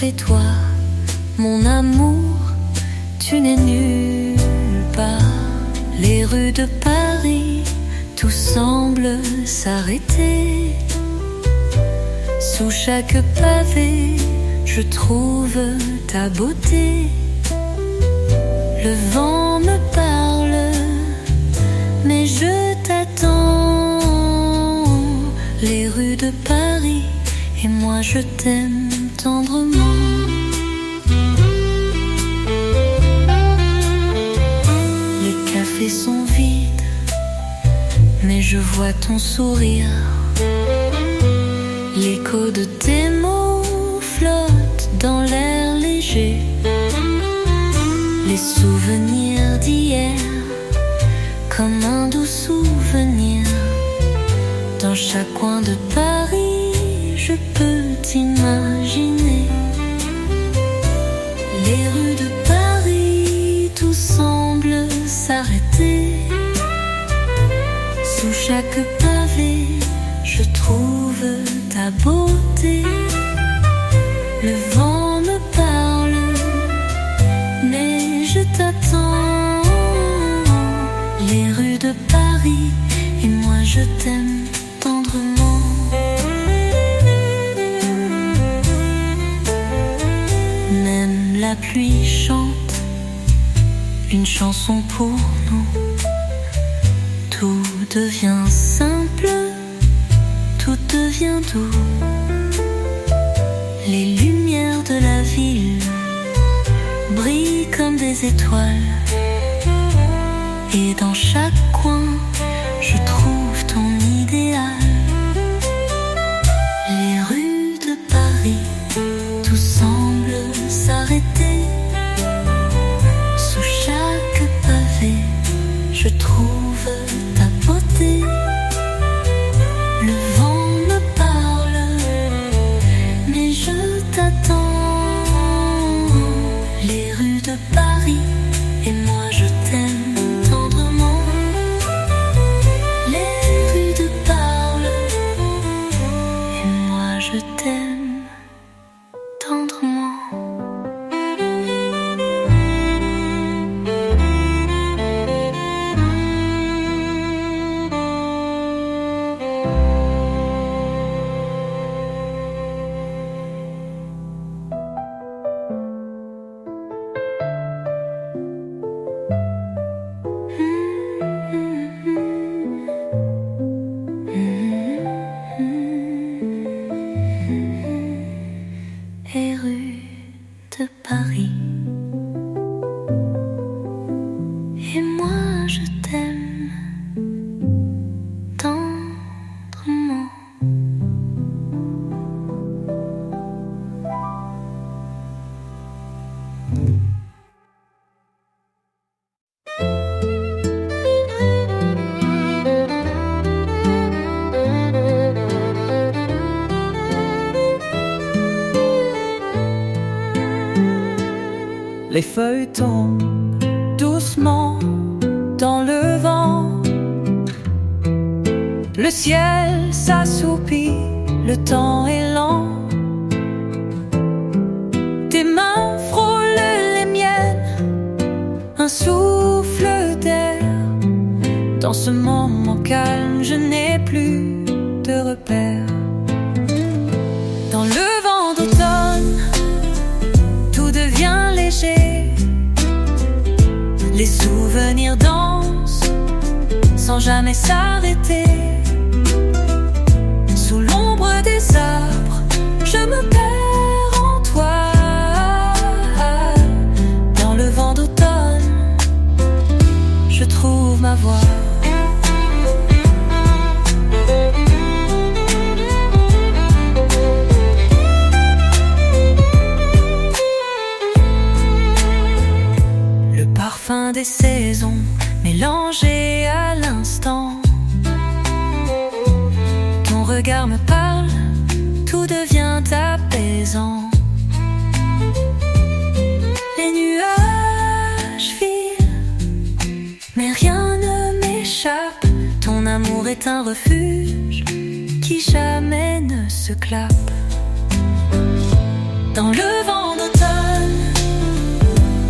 Et toi, mon amour, tu n'es nulle part. Les rues de Paris, tout semble s'arrêter. Sous chaque pavé, je trouve ta beauté. Le vent me parle, mais je t'attends. Les rues de Paris, et moi je t'aime tendrement. Les cafés sont vides, mais je vois ton sourire. L'écho de tes mots flotte dans l'air léger. Les souvenirs d'hier, comme un doux souvenir. Dans chaque coin de Paris, je peux t'imaginer. Les rues de Paris, tout semble s'arrêter. Sous chaque pavé, je trouve ta beauté. Le vent me parle, mais je t'attends. Les rues de Paris, et moi je t'aime tendrement. Même la pluie chante une chanson pour nous. Tout devient simple, tout devient doux. Les lumières de la ville brillent comme des étoiles. Et dans chaque coin, je trouve ton idéal. Les rues de Paris, tout semble s'arrêter. Sous chaque pavé, je trouve ta beauté. Le vent me parle, mais je t'attends. Les rues de Paris, et moi je t'aime tendrement. Les rues te parlent, et moi je t'aime tendrement. Et rue de Paris, et moi je t'aime tendrement. Les feuilles tombent doucement dans le vent. Le ciel s'assoupit, le temps est lent. Tes mains frôlent Dans ce moment calme, je n'ai plus de repères. Dans le vent d'automne, tout devient léger. Les souvenirs dansent sans jamais s'arrêter. Sous l'ombre des arbres, je me perds en toi. Dans le vent d'automne, je trouve ma voix. Le parfum des saisons mélangé à l'instant. Ton regard me parle, tout devient apaisant. Les nuages filent, mais rien ne m'échappe. Ton amour est un refuge qui jamais ne se clappe. Dans le vent d'automne,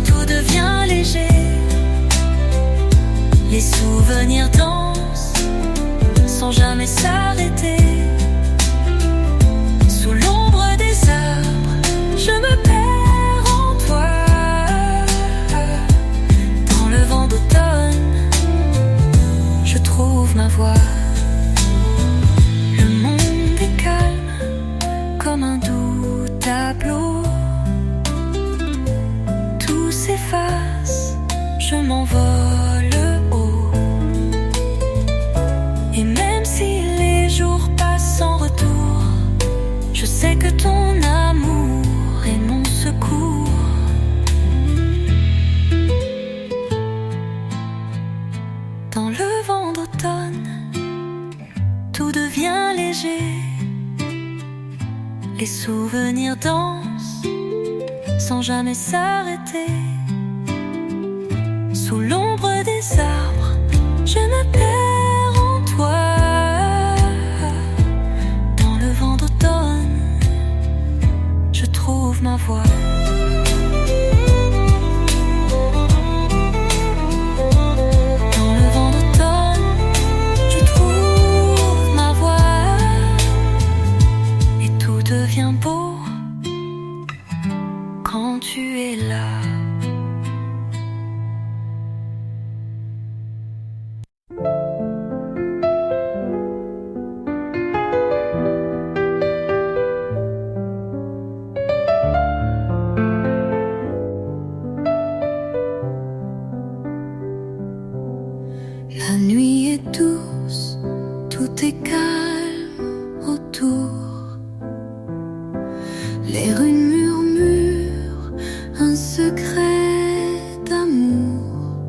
tout devient léger. Les souvenirs dansent sans jamais s'arrêter. Sous l'ombre des arbres, je me perds en toi. Dans le vent d'automne, je trouve ma voix. Le monde est calme comme un doux tableau. Tout s'efface, je m'envole haut. Et même si les jours passent sans retour, je sais que ton amour est mon secours. Dans le vent d'automne, tout devient léger. Les souvenirs dansent sans jamais s'arrêter. Sous l'ombre des arbres, je me perds en toi. Dans le vent d'automne, je trouve ma voix. Dans le vent d'automne, je trouve ma voix. Et tout devient beau quand tu es là. La nuit est douce, tout est calme autour. Les rues murmurent un secret d'amour.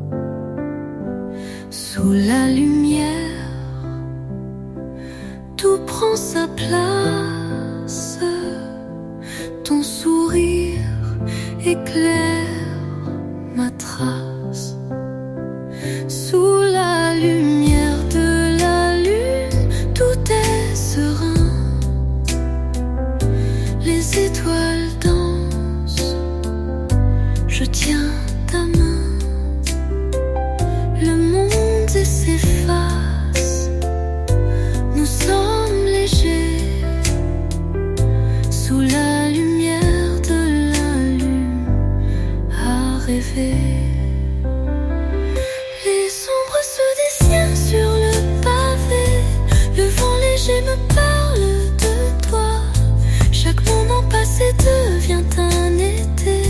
Sous la lumière, tout prend sa place. Ton sourire éclaire ma trace. Sous la lumière de la lune, tout est serein. Les étoiles dansent, je tiens ta main. Le monde s'efface, nous sommes légers. Sous la lumière de la lune, à rêver. Sur le pavé, le vent léger me parle de toi. Chaque moment passé devient un été.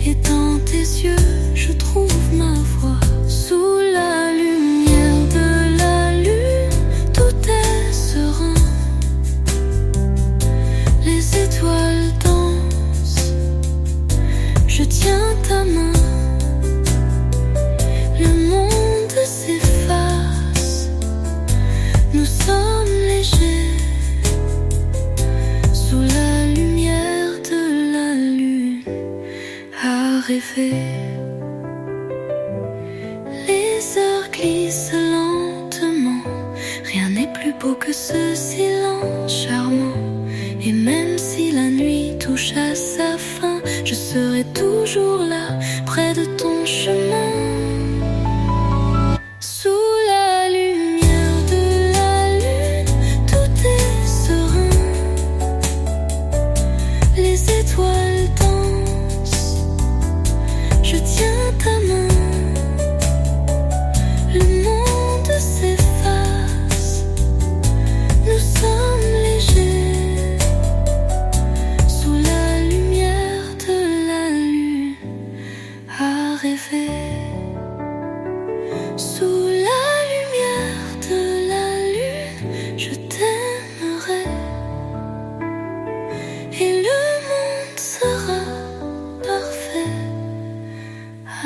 Et dans tes yeux, je trouve ma voix. Sous la lumière de la lune, tout est serein. Les étoiles dansent, je tiens ta main. Le monde s'efface, nous sommes légers. Sous la lumière de la lune, à rêver. Les heures glissent lentement, rien n'est plus beau que ce silence charmant. Et même si la nuit touche à sa fin, je serai toujours là, près de ton chemin. Sous la lumière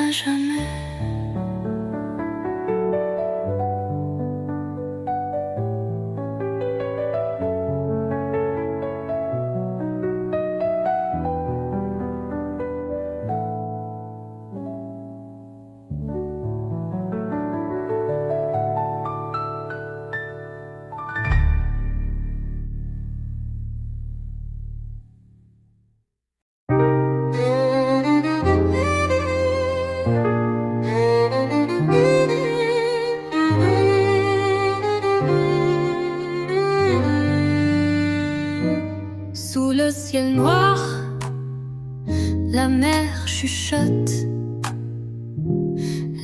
à jamais. Sous le ciel noir, la mer chuchote,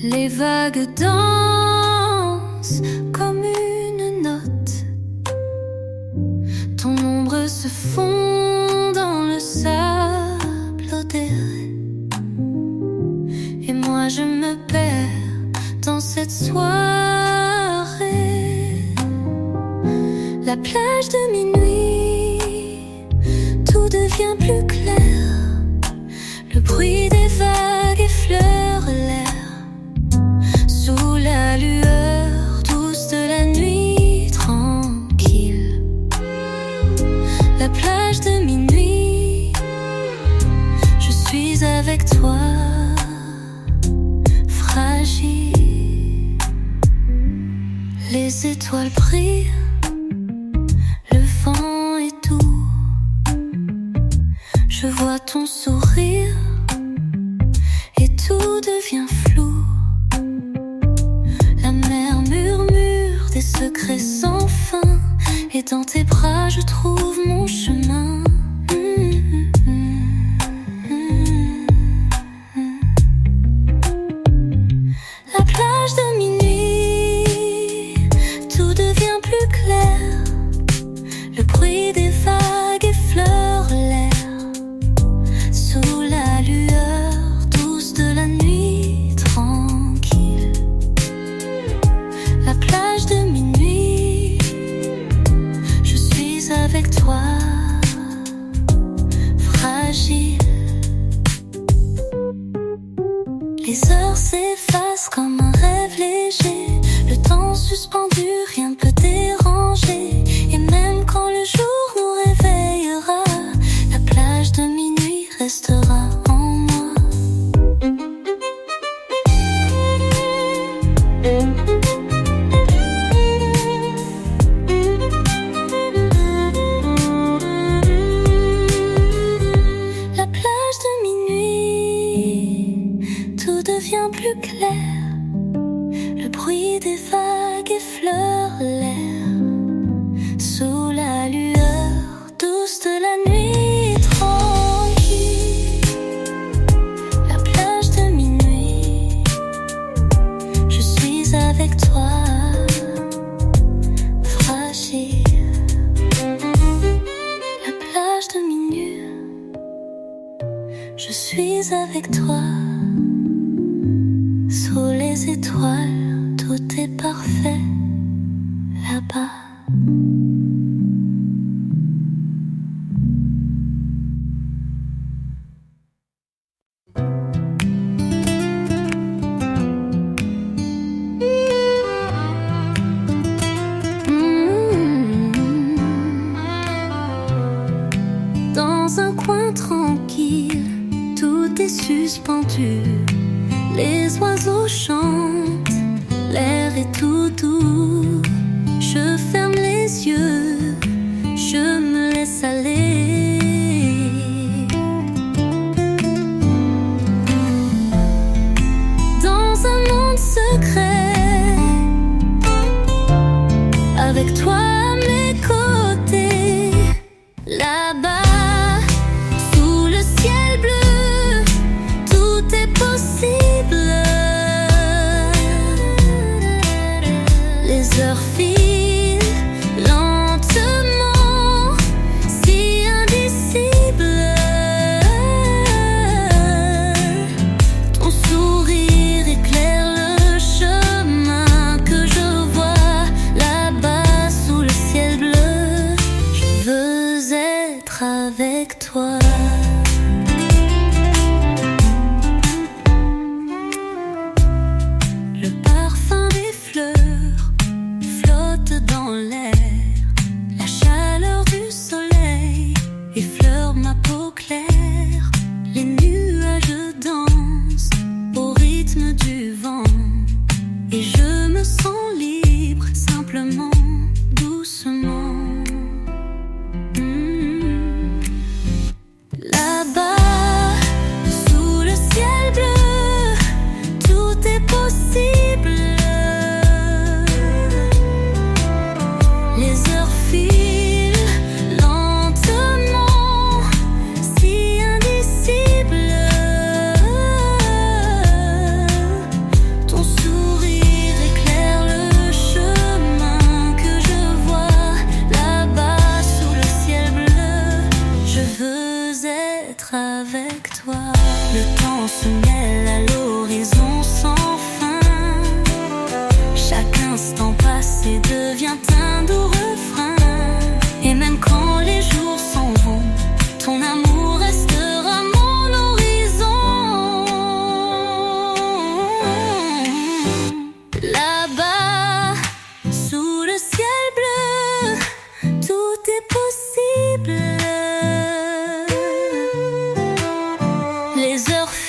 les vagues dansent comme une note. Ton ombre se fond dans le sable odoré, et moi je me perds dans cette soirée. La plage de minuit, tout devient plus clair. Le bruit des vagues effleure l'air. Sous la lueur douce de la nuit tranquille, la plage de minuit, je suis avec toi, fragile. Les étoiles brillent, le vent est doux. Je vois ton sourire et tout devient flou. La mer murmure des secrets sans fin, et dans tes bras je trouve mon chemin. La plage de minuit, tout devient plus clair. Le bruit des vagues effleure l'air. Sous la lueur douce de la nuit tranquille, la plage de minuit, je suis avec toi, fragile. Les heures s'effacent comme un rêve léger, le temps suspendu, rien ne peut déranger. Et même quand le jour nous réveillera, la plage de minuit restera en moi. La plage de minuit, tout devient plus clair. Le bruit des vagues effleure l'air. Sous la lueur douce de la nuit tranquille, la plage de minuit, je suis avec toi, fragile. La plage de minuit, je suis avec toi. Sous les étoiles, tout est parfait là-bas. Dans un coin tranquille, tout est suspendu. Les oiseaux chantent, l'air est tout doux. Je ferme les yeux, je me laisse aller. Dans un monde secret, avec toi à mes côtés, là-bas. Les heures filent lentement, si indicibles. Ton sourire éclaire le chemin que je vois là-bas sous le ciel bleu. Je veux être avec toi.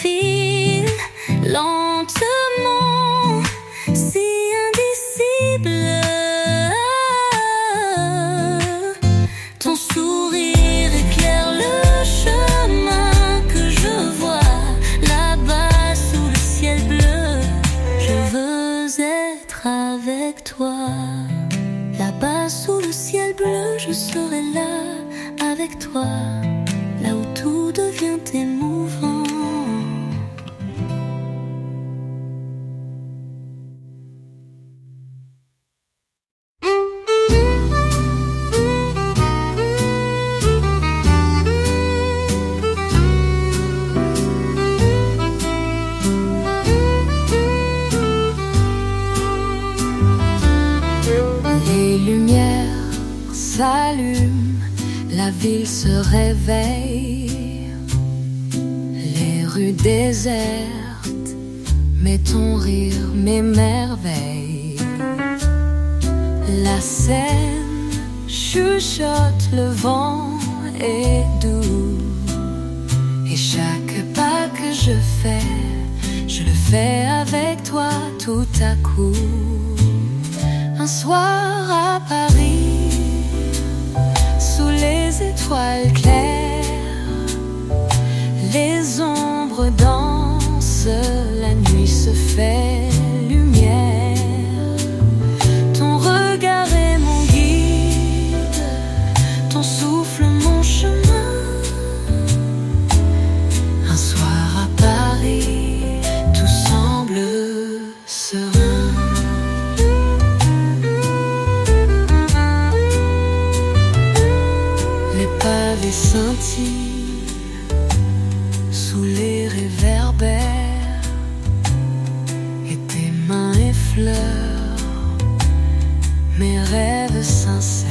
file lentement, si indicible. Ton sourire éclaire le chemin que je vois là-bas sous le ciel bleu. Je veux être avec toi. Là-bas sous le ciel bleu, je serai là avec toi, là où tout devient émouvant. Les lumières s'allument, la ville se réveille, les rues désertes, mais ton rire m'émerveille. La scène chuchote, le vent est doux, et chaque pas que je le fais avec toi tout à coup. Un soir à Paris, sous les étoiles claires, les ombres dansent, la nuit se fait lumière. Ton regard est mon guide, ton souffle mon chemin. Un soir à Paris, tout semble serein. Pavés scintillent sous les réverbères, et tes mains effleurent mes rêves sincères.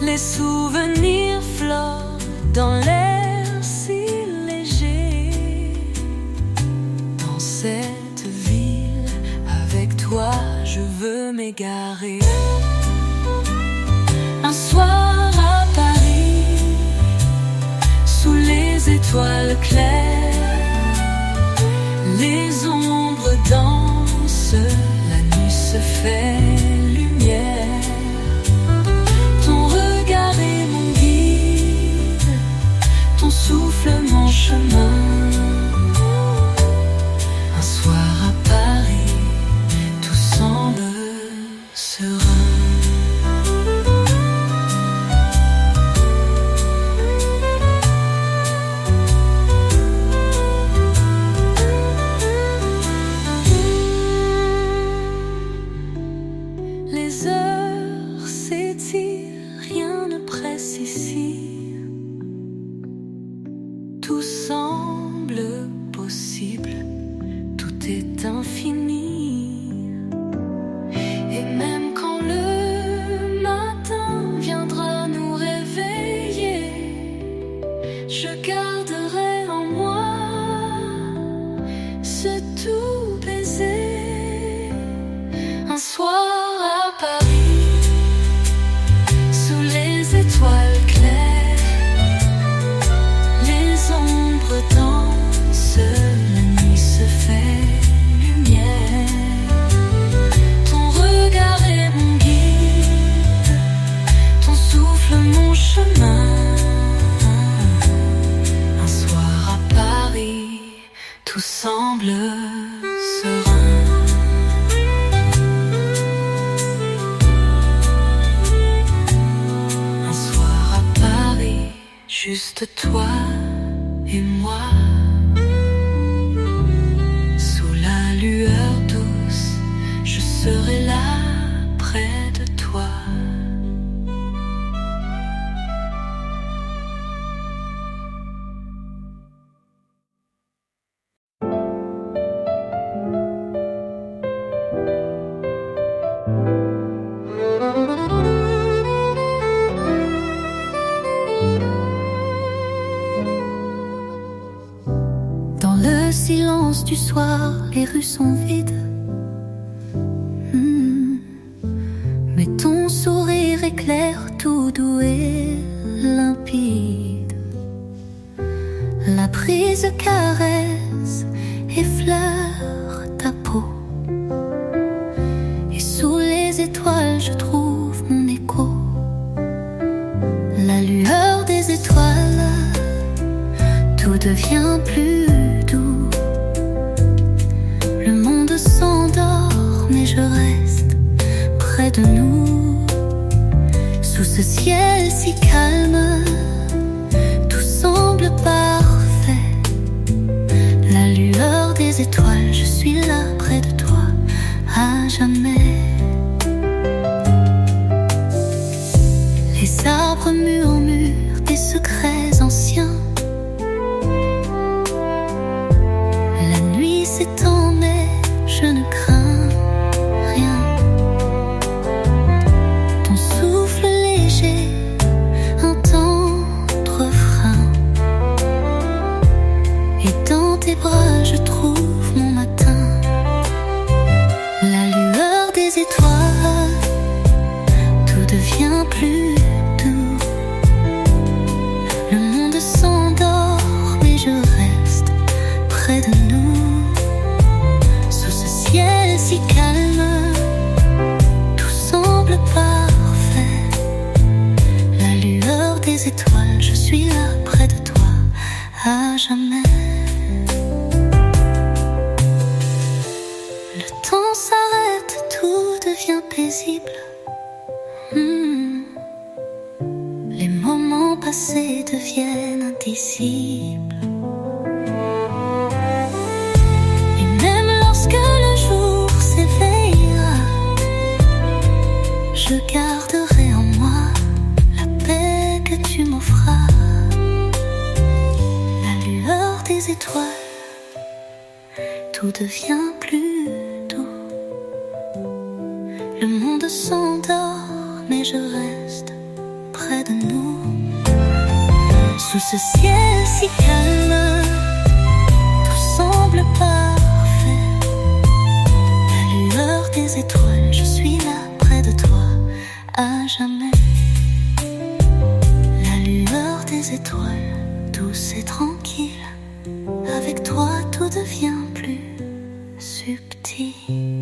Les souvenirs flottent dans l'air si léger. Dans cette ville, avec toi, je veux m'égarer. Un soir à Paris, sous les étoiles claires, les ombres dansent, la nuit se fait lumière. Ton regard est mon guide, ton souffle mon chemin. Un soir à Paris, tout semble serein. Les heures s'étirent, rien ne presse ici. Tout semble possible, tout est infini. Et même quand le matin viendra nous réveiller, je garderai en moi ce tout baiser. Un soir à Paris, sous les étoiles claires, les ombres dansent, la nuit se fait lumière. Ton regard est mon guide, ton souffle mon chemin. Un soir à Paris, tout semble serein. Juste toi et moi, sous la lueur douce, je serai là près de toi. Silence du soir, les rues sont vides. Mais ton sourire éclaire tout doux et limpide. La brise, caresse, effleure ta peau. Et sous les étoiles je trouve mon écho. La lueur des étoiles, tout devient plus doux. Le monde s'endort mais je reste près de nous. Sous ce ciel si calme, tout semble parfait. La lueur des étoiles, je suis là près de toi, à jamais. Les arbres murmurent des secrets anciens. La nuit s'étend mais je ne crains rien. Ton souffle léger, un tendre refrain. Et dans tes bras je trouve mon matin. La lueur des étoiles, tout devient plus doux. Le monde s'endort mais je reste près de nous. Sous ce ciel si calme, tout semble parfait. La lueur des étoiles, je suis là près de toi, à jamais. Le temps s'arrête, tout devient paisible. Les moments passés deviennent indicibles. Et même lorsque le jour s'éveillera, je garderai en moi la paix que tu m'offras. La lueur des étoiles, tout devient plus doux. Le monde s'endort mais je reste près de nous. Sous ce ciel si calme, tout semble parfait. La lueur des étoiles, je suis là près de toi, à jamais. La lueur des étoiles, douce et tranquille. Avec toi tout devient plus subtil.